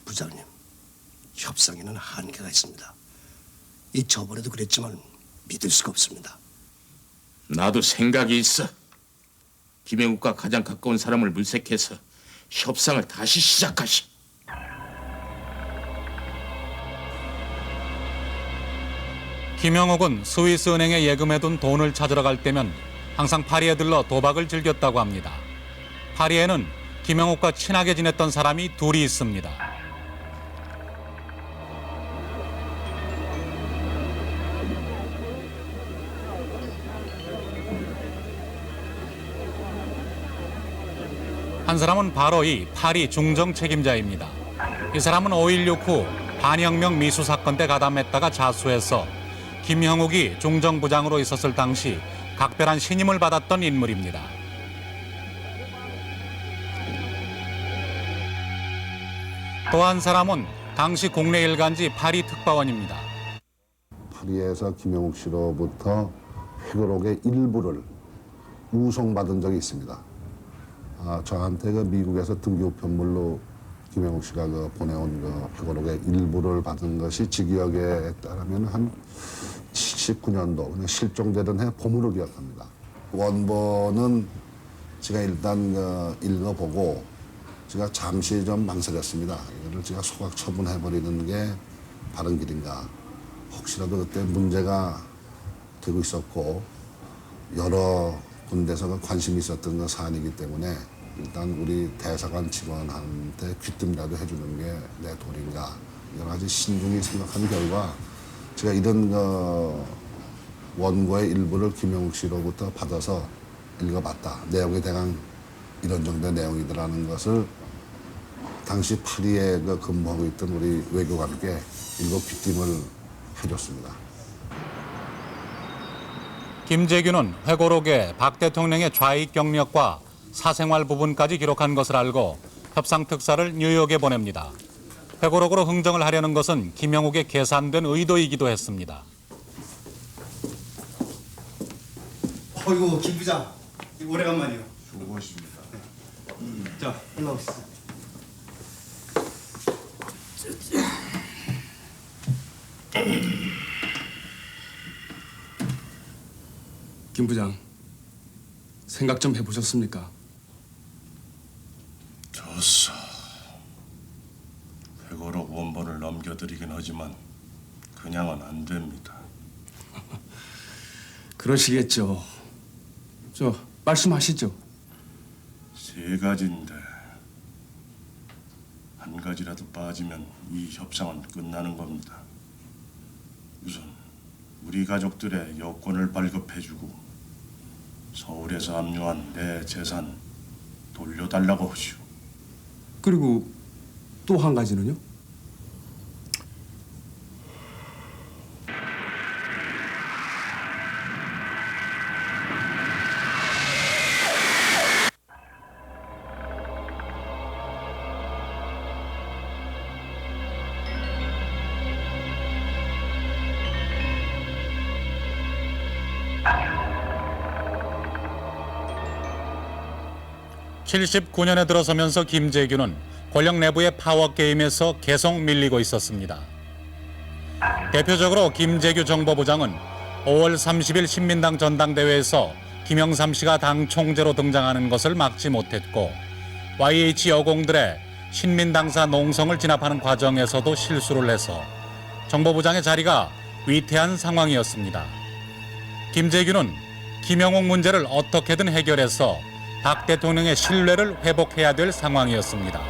부장님, 협상에는 한계가 있습니다. 이 저번에도 그랬지만 믿을 수가 없습니다. 나도 생각이 있어. 김영욱과 가장 가까운 사람을 물색해서 협상을 다시 시작하시. 김영옥은 스위스 은행에 예금해둔 돈을 찾으러 갈 때면 항상 파리에 들러 도박을 즐겼다고 합니다. 파리에는 김영옥과 친하게 지냈던 사람이 둘이 있습니다. 한 사람은 바로 이 파리 중정 책임자입니다. 이 사람은 5.16 후 반혁명 미수 사건 때 가담했다가 자수해서 김형욱이 중정부장으로 있었을 당시 각별한 신임을 받았던 인물입니다. 또 한 사람은 당시 국내 일간지 파리 특파원입니다. 파리에서 김영욱 씨로부터 회고록의 일부를 우송받은 적이 있습니다. 저한테 그 미국에서 등교 편물로 김영욱 씨가 보내온 회고록의 일부를 받은 것이 제 기억에 따르면 한 79년도 그냥 실종되던 해 봄으로 기억합니다. 원본은 제가 일단 읽어보고 제가 잠시 좀 망설였습니다. 이거를 제가 소각 처분해버리는 게 바른 길인가. 혹시라도 그때 문제가 되고 있었고 여러 군데서 관심이 있었던 사안이기 때문에 일단 우리 대사관 직원한테 귀뜸이라도 해주는 게 내 도리인가. 여러 가지 신중히 생각한 결과 제가 이런 원고의 일부를 김영욱 씨로부터 받아서 읽어봤다. 내용에 대한 이런 정도의 내용이더라는 것을 당시 파리에 근무하고 있던 우리 외교관께 일부 귀띔을 해줬습니다. 김재규는 회고록에 박 대통령의 좌익 경력과 사생활 부분까지 기록한 것을 알고 협상 특사를 뉴욕에 보냅니다. 회고록으로 흥정을 하려는 것은 김영욱의 계산된 의도이기도 했습니다. 어이구, 김 부장, 오래간만이요. 수고하십니다. 자, 올라오시죠. 김 부장, 생각 좀 해보셨습니까? 좋소. 회고록 원본을 넘겨드리긴 하지만 그냥은 안 됩니다. 그러시겠죠. 말씀하시죠. 세 가지인데 한 가지라도 빠지면 이 협상은 끝나는 겁니다. 우선 우리 가족들의 여권을 발급해주고 서울에서 압류한 내 재산 돌려달라고 하시오. 그리고 또 한 가지는요? 79년에 들어서면서 김재규는 권력 내부의 파워게임에서 계속 밀리고 있었습니다. 대표적으로 김재규 정보부장은 5월 30일 신민당 전당대회에서 김영삼 씨가 당 총재로 등장하는 것을 막지 못했고 YH 여공들의 신민당사 농성을 진압하는 과정에서도 실수를 해서 정보부장의 자리가 위태한 상황이었습니다. 김재규는 김영옥 문제를 어떻게든 해결해서 박 대통령의 신뢰를 회복해야 될 상황이었습니다.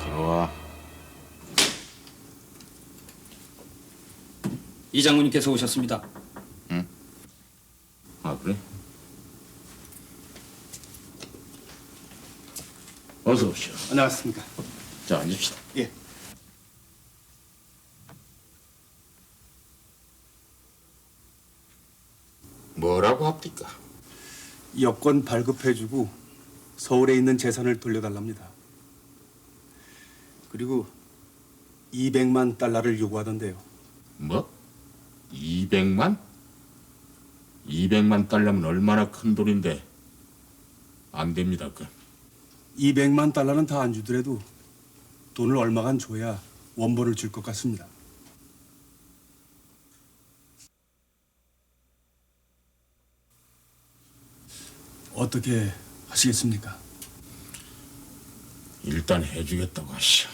들어와. 이 장군님께서 오셨습니다. 응? 아, 그래? 어서 오시오. 안녕하십니까. 자, 앉읍시다. 예. 뭐라고 합니까? 여권 발급해주고 서울에 있는 재산을 돌려달랍니다. 그리고 200만 달러를 요구하던데요. 뭐? 200만? 200만 달러면 얼마나 큰 돈인데 안 됩니다. 200만 달러는 다 안 주더라도 돈을 얼마간 줘야 원본을 줄 것 같습니다. 어떻게 하시겠습니까? 일단 해주겠다고 하시오.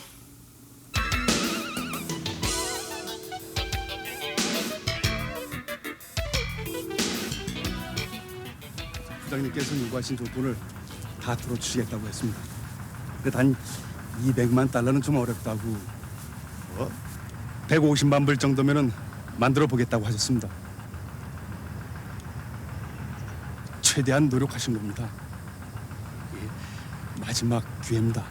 부장님께서 요구하신 조건을 다 들어주시겠다고 했습니다. 근데 단 200만 달러는 좀 어렵다고. 150만 불 정도면은 만들어 보겠다고 하셨습니다. 최대한 노력하신 겁니다. 이게 마지막 기회입니다.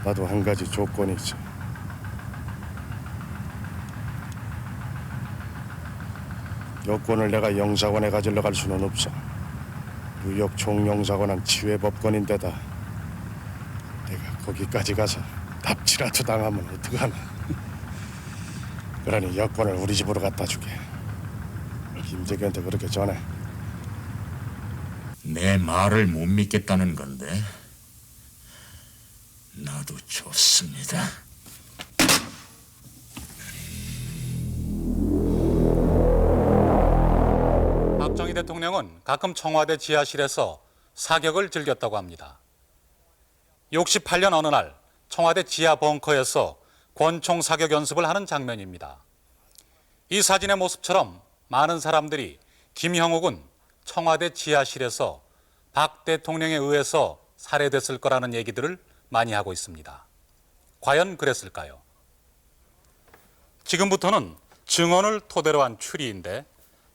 나도 한 가지 조건이 있어. 여권을 내가 영사관에 가지러 갈 수는 없어. 뉴욕 총영사관은 치외법권인데다 내가 거기까지 가서 납치라도 당하면 어떡하나. 그러니 여권을 우리 집으로 갖다 주게. 김재규한테 그렇게 전해. 내 말을 못 믿겠다는 건데 나도 좋습니다. 박정희 대통령은 가끔 청와대 지하실에서 사격을 즐겼다고 합니다. 68년 어느 날 청와대 지하 벙커에서 권총 사격 연습을 하는 장면입니다. 이 사진의 모습처럼 많은 사람들이 김형욱은 청와대 지하실에서 박 대통령에 의해서 살해됐을 거라는 얘기들을 많이 하고 있습니다. 과연 그랬을까요? 지금부터는 증언을 토대로 한 추리인데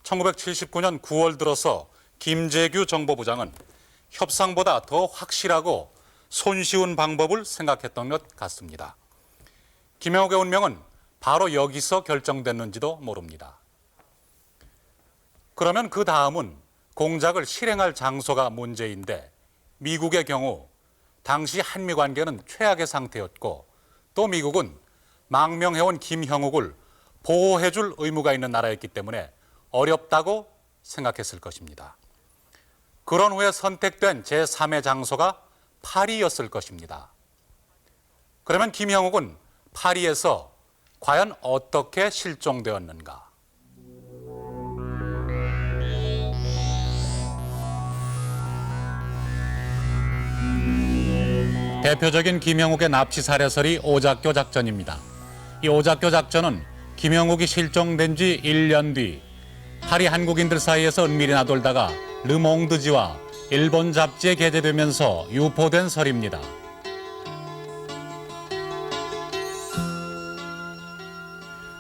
1979년 9월 들어서 김재규 정보부장은 협상보다 더 확실하고 손쉬운 방법을 생각했던 것 같습니다. 김영옥의 운명은 바로 여기서 결정됐는지도 모릅니다. 그러면 그 다음은 공작을 실행할 장소가 문제인데 미국의 경우 당시 한미 관계는 최악의 상태였고 또 미국은 망명해온 김형욱을 보호해줄 의무가 있는 나라였기 때문에 어렵다고 생각했을 것입니다. 그런 후에 선택된 제3의 장소가 파리였을 것입니다. 그러면 김형욱은 파리에서 과연 어떻게 실종되었는가? 대표적인 김형욱의 납치 살해설이 오작교 작전입니다. 이 오작교 작전은 김형욱이 실종된 지 1년 뒤 파리 한국인들 사이에서 은밀히 나돌다가 르몽드지와 일본 잡지에 게재되면서 유포된 설입니다.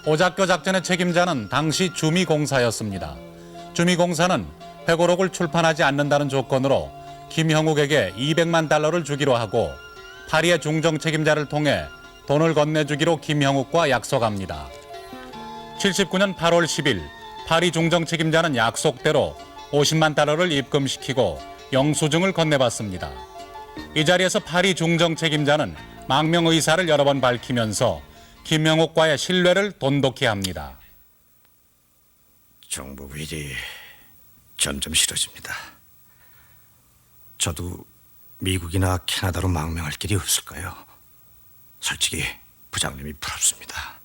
오작교 작전의 책임자는 당시 주미공사였습니다. 주미공사는 회고록을 출판하지 않는다는 조건으로 김형욱에게 200만 달러를 주기로 하고 파리의 중정 책임자를 통해 돈을 건네주기로 김형욱과 약속합니다. 79년 8월 10일 파리 중정 책임자는 약속대로 50만 달러를 입금시키고 영수증을 건네받습니다. 이 자리에서 파리 중정 책임자는 망명 의사를 여러 번 밝히면서 김명옥과의 신뢰를 돈독히 합니다. 정부 일이 점점 싫어집니다. 저도 미국이나 캐나다로 망명할 길이 없을까요? 솔직히 부장님이 부럽습니다.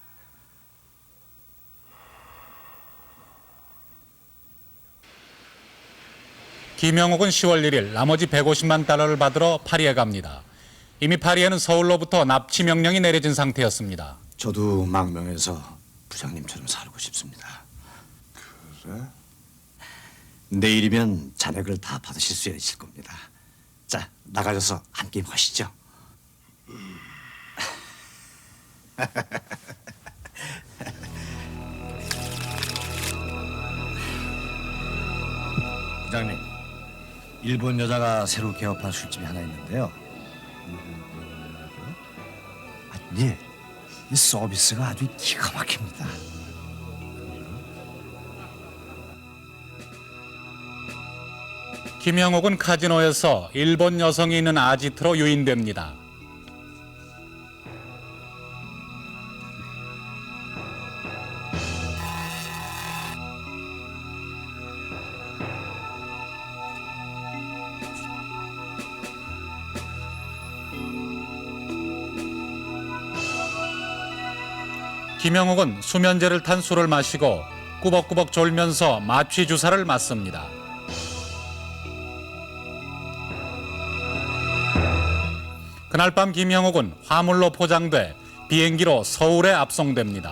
김영옥은 10월 1일 나머지 150만 달러를 받으러 파리에 갑니다. 이미 파리에는 서울로부터 납치 명령이 내려진 상태였습니다. 저도 망명해서 부장님처럼 살고 싶습니다. 그래? 내일이면 잔액을 다 받으실 수 있을 겁니다. 자, 나가셔서 한 게임 하시죠. 부장님, 일본 여자가 새로 개업한 술집이 하나 있는데요. 예, 이 서비스가 아주 기가 막힙니다. 김영옥은 카지노에서 일본 여성이 있는 아지트로 유인됩니다. 김영옥은 수면제를 탄 술을 마시고 꾸벅꾸벅 졸면서 마취 주사를 맞습니다. 그날 밤 김영옥은 화물로 포장돼 비행기로 서울에 압송됩니다.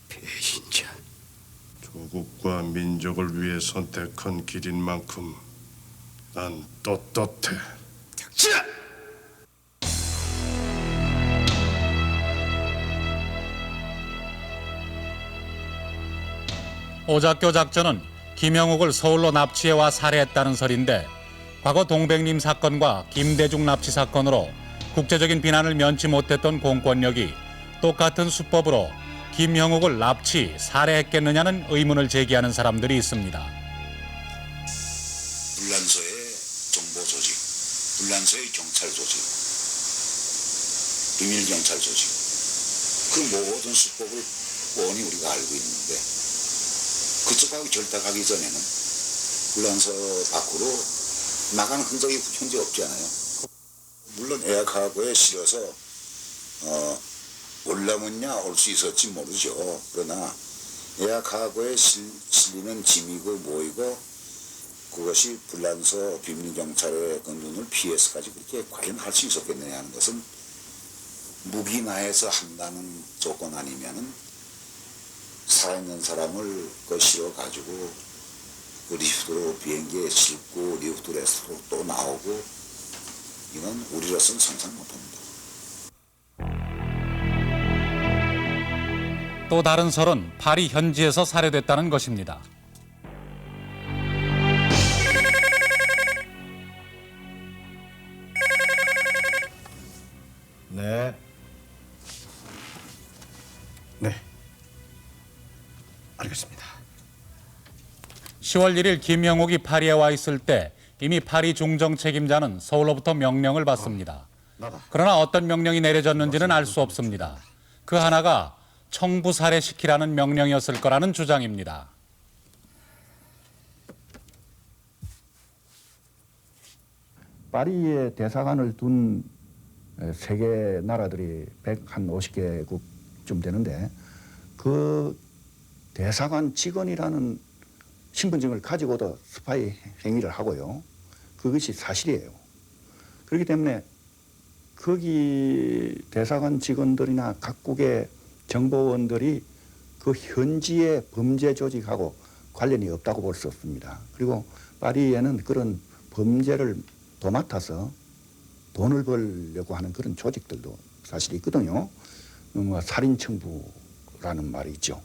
배신자. 조국과 민족을 위해 선택한 길인 만큼 난 떳떳해. 닥치라! 오작교 작전은 김영옥을 서울로 납치해와 살해했다는 설인데 과거 동백림 사건과 김대중 납치 사건으로 국제적인 비난을 면치 못했던 공권력이 똑같은 수법으로 김영옥을 납치, 살해했겠느냐는 의문을 제기하는 사람들이 있습니다. 불란서의 정보 조직, 불란서의 경찰 조직, 비밀 경찰 조직, 그 모든 수법을 뻔히 우리가 알고 있는데 그쪽하고 결탁하기 전에는 불란서 밖으로 나가는 흔적이 현재 없지 않아요. 물론 애학하고에 실어서 올라면야 올 수 있었지 모르죠. 그러나 애학하고에 실리는 짐이고 뭐이고 그것이 불란서 비밀경찰의 그 눈을 피해서까지 그렇게 과연 할 수 있었겠느냐 하는 것은 무기나에서 한다는 조건 아니면은 살아있는 사람을 그 실어가지고 그 리프트로 비행기에 싣고 리프트에서 또 나오고 이건 우리로서는 상상 못합니다. 또 다른 설은 파리 현지에서 살해됐다는 것입니다. 네. 네. 알겠습니다. 10월 1일 김영옥이 파리에 와 있을 때 이미 파리 중정 책임자는 서울로부터 명령을 받습니다. 그러나 어떤 명령이 내려졌는지는 알 수 없습니다. 그 하나가 청부 살해시키라는 명령이었을 거라는 주장입니다. 파리에 대사관을 둔 세계 나라들이 150개국쯤 되는데 그 대사관 직원이라는 신분증을 가지고도 스파이 행위를 하고요. 그것이 사실이에요. 그렇기 때문에 거기 대사관 직원들이나 각국의 정보원들이 그 현지의 범죄 조직하고 관련이 없다고 볼 수 없습니다. 그리고 파리에는 그런 범죄를 도맡아서 돈을 벌려고 하는 그런 조직들도 사실 있거든요. 살인청부라는 말이 있죠.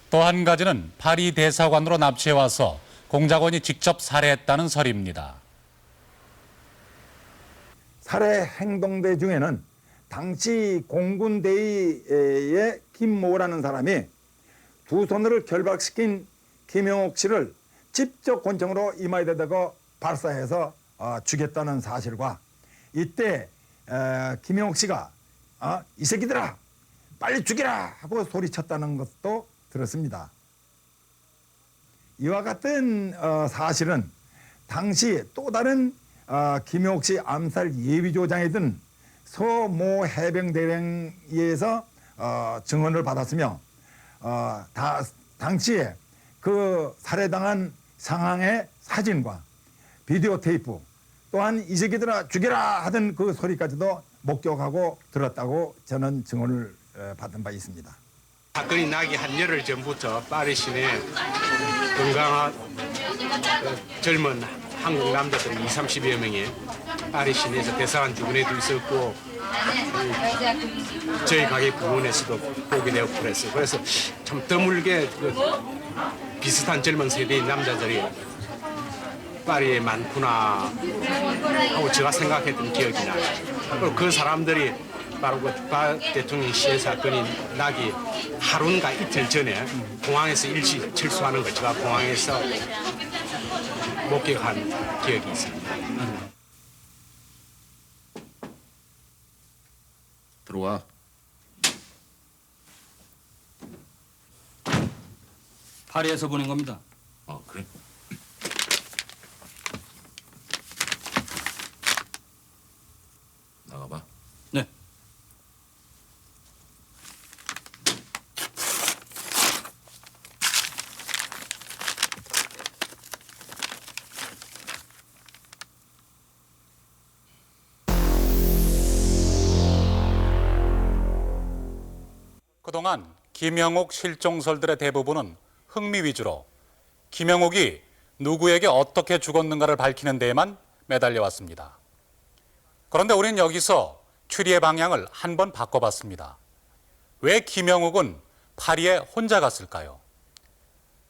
또 한 가지는 파리 대사관으로 납치해와서 공작원이 직접 살해했다는 설입니다. 살해 행동대 중에는 당시 공군대위의 김모라는 사람이 두 손을 결박시킨 김영옥 씨를 직접 권총으로 이마에 대고 발사해서 죽였다는 사실과 이때 김영옥 씨가 이 새끼들아 빨리 죽이라 하고 소리쳤다는 것도 들었습니다. 이와 같은 사실은 당시 또 다른 김영옥 씨 암살 예비조장이던 서모 해병대령에 의해서 증언을 받았으며 당시에 그 살해당한 상황의 사진과 비디오 테이프 또한 이 새끼들아 죽여라 하던 그 소리까지도 목격하고 들었다고 저는 증언을 받은 바 있습니다. 사건이 나기 한 열흘 전부터 파리 시내 건강한 젊은 한국 남자들 20-30여 명이 파리 시내에서 대사관 주변에도 있었고 저희 가게 부근에서도 보게 되고 그래서 참 드물게 비슷한 젊은 세대의 남자들이 파리에 많구나 하고 제가 생각했던 기억이 나요. 그리고 그 사람들이 바로 그 박 대통령 시해 사건이 나기 하루인가 이틀 전에 공항에서 일시 철수하는 걸 제가 공항에서 목격한 기억이 있습니다. 들어와. 파리에서 보낸 겁니다. 그래? 나가봐. 네. 그동안 김영옥 실종설들의 대부분은 흥미 위주로 김영옥이 누구에게 어떻게 죽었는가를 밝히는 데에만 매달려왔습니다. 그런데 우리는 여기서 추리의 방향을 한번 바꿔봤습니다. 왜 김영옥은 파리에 혼자 갔을까요?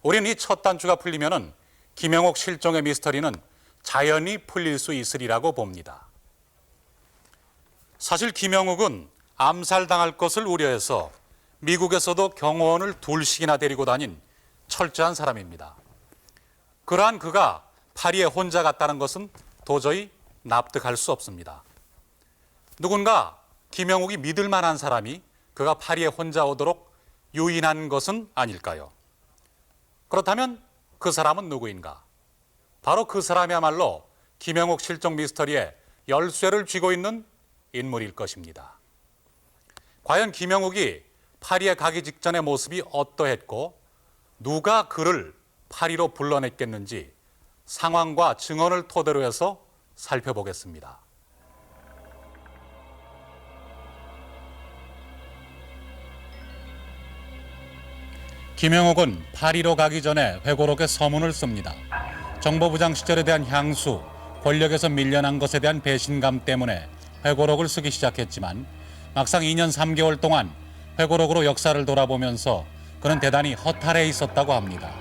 우리는 이 첫 단추가 풀리면은 김영옥 실종의 미스터리는 자연히 풀릴 수 있으리라고 봅니다. 사실 김영옥은 암살당할 것을 우려해서 미국에서도 경호원을 둘씩이나 데리고 다닌 철저한 사람입니다. 그러한 그가 파리에 혼자 갔다는 것은 도저히 납득할 수 없습니다. 누군가 김영옥이 믿을 만한 사람이 그가 파리에 혼자 오도록 유인한 것은 아닐까요? 그렇다면 그 사람은 누구인가? 바로 그 사람이야말로 김영옥 실종 미스터리의 열쇠를 쥐고 있는 인물일 것입니다. 과연 김영옥이 파리에 가기 직전의 모습이 어떠했고 누가 그를 파리로 불러냈겠는지 상황과 증언을 토대로 해서 살펴보겠습니다. 김영옥은 파리로 가기 전에 회고록에 서문을 씁니다. 정보부장 시절에 대한 향수, 권력에서 밀려난 것에 대한 배신감 때문에 회고록을 쓰기 시작했지만 막상 2년 3개월 동안 회고록으로 역사를 돌아보면서 그는 대단히 허탈해 있었다고 합니다.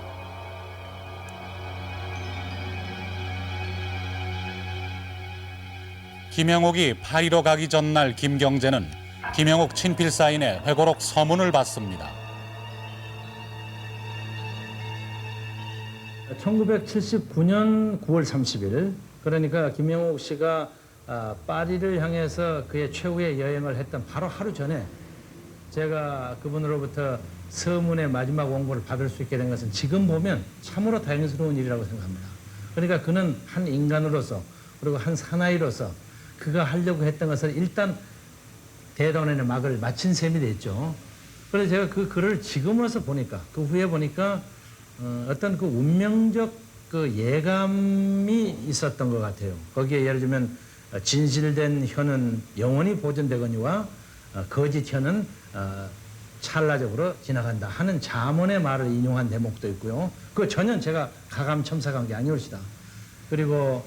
김영옥이 파리로 가기 전날 김경재는 김영옥 친필 사인의 회고록 서문을 받습니다. 1979년 9월 30일, 그러니까 김영옥 씨가 파리를 향해서 그의 최후의 여행을 했던 바로 하루 전에 제가 그분으로부터 서문의 마지막 원고를 받을 수 있게 된 것은 지금 보면 참으로 다행스러운 일이라고 생각합니다. 그러니까 그는 한 인간으로서 그리고 한 사나이로서 그가 하려고 했던 것을 일단 대단원의 막을 마친 셈이 됐죠. 그래서 제가 그 글을 지금으로서 보니까, 그 후에 보니까 어떤 그 운명적 그 예감이 있었던 것 같아요. 거기에 예를 들면 진실된 혀는 영원히 보존되거니와 거짓 혀는 찰나적으로 지나간다 하는 잠언의 말을 인용한 대목도 있고요. 그거 전혀 제가 가감 첨삭한 게 아니올시다. 그리고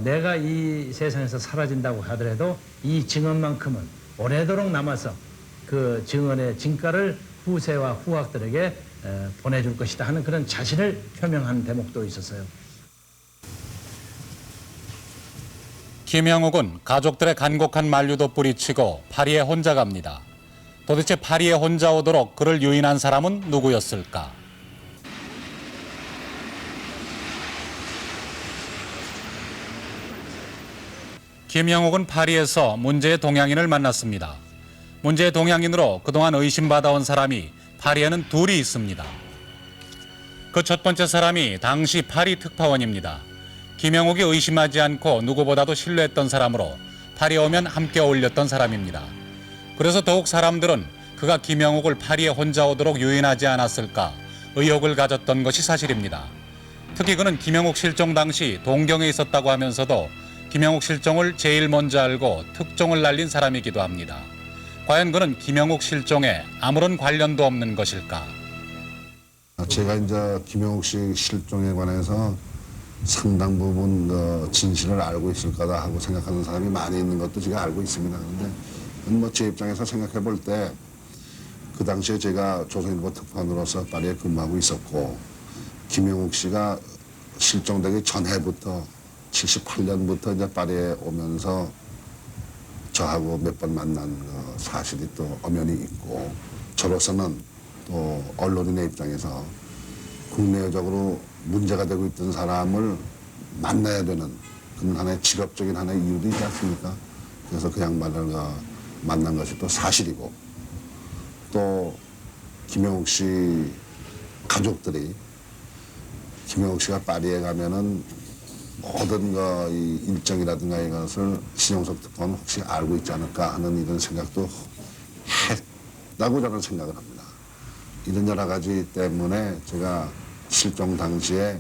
내가 이 세상에서 사라진다고 하더라도 이 증언만큼은 오래도록 남아서 그 증언의 진가를 후세와 후학들에게 보내줄 것이다 하는 그런 자신을 표명한 대목도 있었어요. 김영욱은 가족들의 간곡한 만류도 뿌리치고 파리에 혼자 갑니다. 도대체 파리에 혼자 오도록 그를 유인한 사람은 누구였을까? 김영욱은 파리에서 문제의 동양인을 만났습니다. 문제의 동양인으로 그동안 의심받아온 사람이 파리에는 둘이 있습니다. 그 첫 번째 사람이 당시 파리 특파원입니다. 김영욱이 의심하지 않고 누구보다도 신뢰했던 사람으로 파리에 오면 함께 어울렸던 사람입니다. 그래서 더욱 사람들은 그가 김영욱을 파리에 혼자 오도록 유인하지 않았을까 의혹을 가졌던 것이 사실입니다. 특히 그는 김영욱 실종 당시 동경에 있었다고 하면서도 김영욱 실종을 제일 먼저 알고 특종을 날린 사람이기도 합니다. 과연 그는 김영욱 실종에 아무런 관련도 없는 것일까? 제가 이제 김영욱 씨 실종에 관해서 상당 부분 진실을 알고 있을 거다 하고 생각하는 사람이 많이 있는 것도 제가 알고 있습니다. 그런데 제 입장에서 생각해 볼 때 그 당시에 제가 조선일보 특파원으로서 파리에 근무하고 있었고 김영욱 씨가 실종되기 전해부터 78년부터 이제 파리에 오면서 저하고 몇 번 만난 사실이 또 엄연히 있고 저로서는 또 언론인의 입장에서 국내적으로 문제가 되고 있던 사람을 만나야 되는 그런 하나의 직업적인 하나의 이유도 있지 않습니까? 그래서 그 양반을 만난 것이 또 사실이고 또 김영욱 씨 가족들이 김영욱 씨가 파리에 가면은 모든 이 일정이라든가 이것을 신용석 특파원은 혹시 알고 있지 않을까 하는 이런 생각도 했다고 저는 생각을 합니다. 이런 여러 가지 때문에 제가 실종 당시에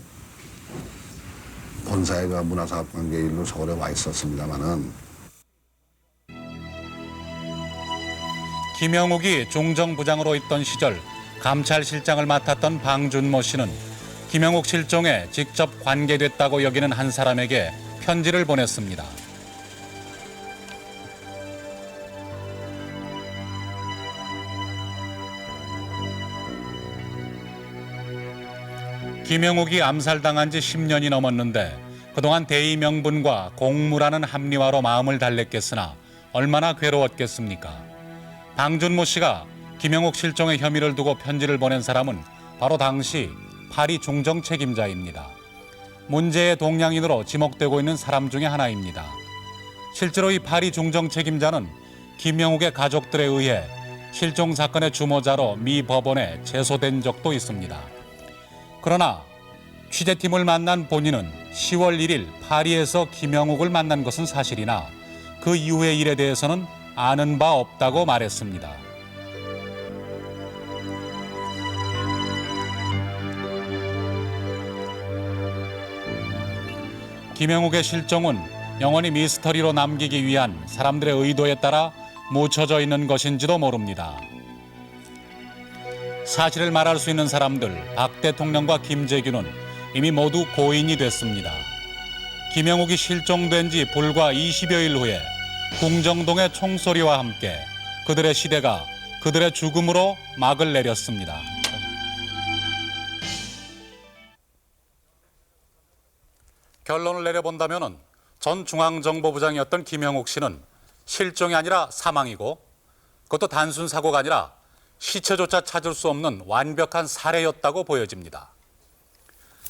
본사의 문화사업관계일로 서울에 와 있었습니다만은 김영욱이 중정부장으로 있던 시절 감찰실장을 맡았던 방준모 씨는 김영욱 실종에 직접 관계됐다고 여기는 한 사람에게 편지를 보냈습니다. 김영욱이 암살당한 지 10년이 넘었는데 그동안 대의 명분과 공무라는 합리화로 마음을 달랬겠으나 얼마나 괴로웠겠습니까? 방준모 씨가 김영욱 실종의 혐의를 두고 편지를 보낸 사람은 바로 당시 파리 중정 책임자입니다. 문제의 동양인으로 지목되고 있는 사람 중에 하나입니다. 실제로 이 파리 중정 책임자는 김영욱의 가족들에 의해 실종 사건의 주모자로 미 법원에 제소된 적도 있습니다. 그러나 취재팀을 만난 본인은 10월 1일 파리에서 김영욱을 만난 것은 사실이나 그 이후의 일에 대해서는 아는 바 없다고 말했습니다. 김영욱의 실종은 영원히 미스터리로 남기기 위한 사람들의 의도에 따라 묻혀져 있는 것인지도 모릅니다. 사실을 말할 수 있는 사람들 박 대통령과 김재규는 이미 모두 고인이 됐습니다. 김영욱이 실종된 지 불과 20여일 후에 궁정동의 총소리와 함께 그들의 시대가 그들의 죽음으로 막을 내렸습니다. 결론을 내려본다면 전 중앙정보부장이었던 김영욱 씨는 실종이 아니라 사망이고 그것도 단순 사고가 아니라 시체조차 찾을 수 없는 완벽한 살해였다고 보여집니다.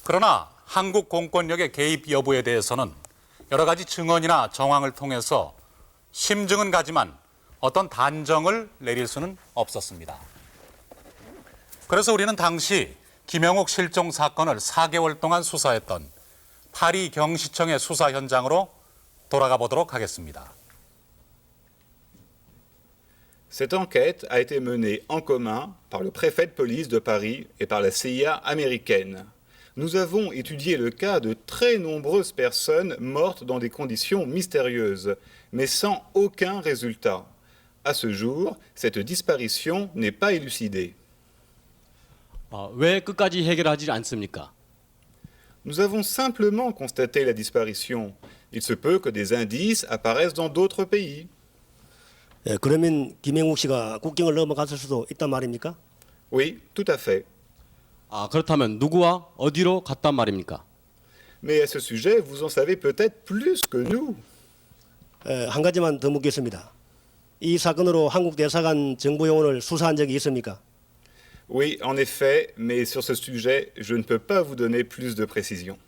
그러나 한국 공권력의 개입 여부에 대해서는 여러 가지 증언이나 정황을 통해서 심증은 가지만 어떤 단정을 내릴 수는 없었습니다. 그래서 우리는 당시 김영욱 실종 사건을 4개월 동안 수사했던 파리 경시청의 수사 현장으로 돌아가 보도록 하겠습니다. Cette enquête a été menée en commun par le préfet de police de Paris et par la CIA américaine. Nous avons étudié le cas de très nombreuses personnes mortes dans des conditions mystérieuses, mais sans aucun résultat. À ce jour, cette disparition n'est pas élucidée. 왜 끝까지 해결하지 않습니까? Nous avons simplement constaté la disparition. Il se peut que des indices apparaissent dans d'autres pays. 그러면 김영욱 씨가 국경을 넘어갔을 수도 있단 말입니까? Oui, tout à fait. 그렇다면 누구와 어디로 갔단 말입니까? Mais à ce sujet, vous en savez peut-être plus que nous. 한 가지만 더 묻겠습니다. 이 사건으로 한국 대사관 정보 요원을 수사한 적이 있습니까? Oui, en effet, mais sur ce sujet, je ne peux pas vous donner plus de précisions.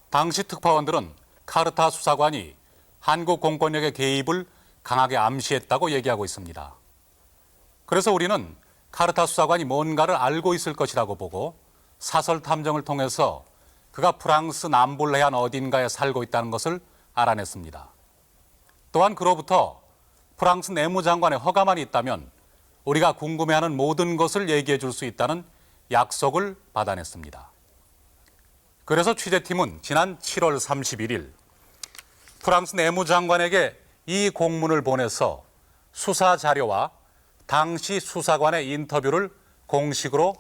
당시 특파원들은 카르타 수사관이 한국 공권력의 개입을 강하게 암시했다고 얘기하고 있습니다. 그래서 우리는 카르타 수사관이 뭔가를 알고 있을 것이라고 보고 사설 탐정을 통해서 그가 프랑스 남부 해안 어딘가에 살고 있다는 것을 알아냈습니다. 또한 그로부터 프랑스 내무장관의 허가만 있다면 우리가 궁금해하는 모든 것을 얘기해 줄 수 있다는 약속을 받아냈습니다. 그래서 취재팀은 지난 7월 31일 프랑스 내무장관에게 이 공문을 보내서 수사 자료와 당시 수사관의 인터뷰를 공식으로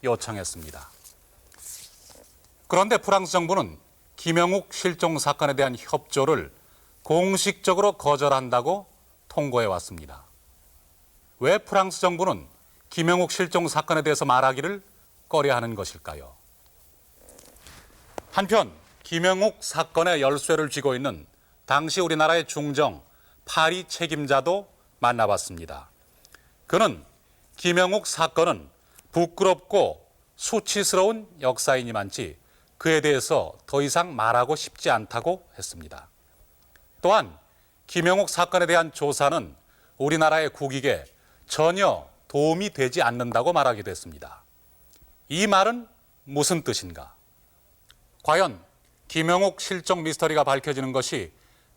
요청했습니다. 그런데 프랑스 정부는 김영욱 실종 사건에 대한 협조를 공식적으로 거절한다고 통고해 왔습니다. 왜 프랑스 정부는 김영욱 실종 사건에 대해서 말하기를 꺼려하는 것일까요? 한편 김영욱 사건의 열쇠를 쥐고 있는 당시 우리나라의 중정 파리 책임자도 만나봤습니다. 그는 김영욱 사건은 부끄럽고 수치스러운 역사이니만치 그에 대해서 더 이상 말하고 싶지 않다고 했습니다. 또한 김영욱 사건에 대한 조사는 우리나라의 국익에 전혀 도움이 되지 않는다고 말하기도 했습니다. 이 말은 무슨 뜻인가? 과연 김영욱 실종 미스터리가 밝혀지는 것이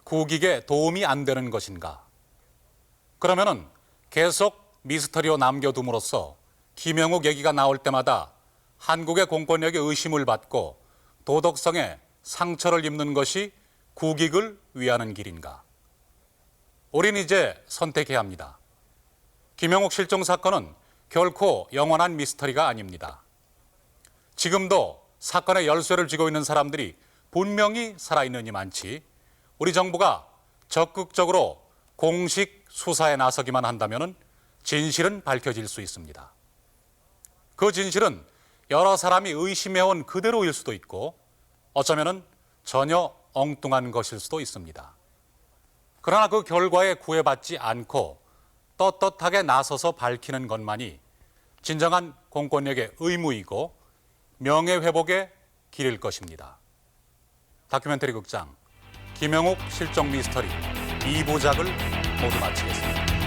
국익에 도움이 안 되는 것인가? 그러면은 계속 미스터리로 남겨둠으로써 김영욱 얘기가 나올 때마다 한국의 공권력의 의심을 받고 도덕성에 상처를 입는 것이 국익을 위하는 길인가? 우린 이제 선택해야 합니다. 김영욱 실종 사건은 결코 영원한 미스터리가 아닙니다. 지금도 사건의 열쇠를 쥐고 있는 사람들이 분명히 살아있느니만치 우리 정부가 적극적으로 공식 수사에 나서기만 한다면 진실은 밝혀질 수 있습니다. 그 진실은 여러 사람이 의심해온 그대로일 수도 있고 어쩌면 전혀 엉뚱한 것일 수도 있습니다. 그러나 그 결과에 구애받지 않고 떳떳하게 나서서 밝히는 것만이 진정한 공권력의 의무이고 명예회복의 길일 것입니다. 다큐멘터리 극장 김영욱 실종 미스터리 2부작을 모두 마치겠습니다.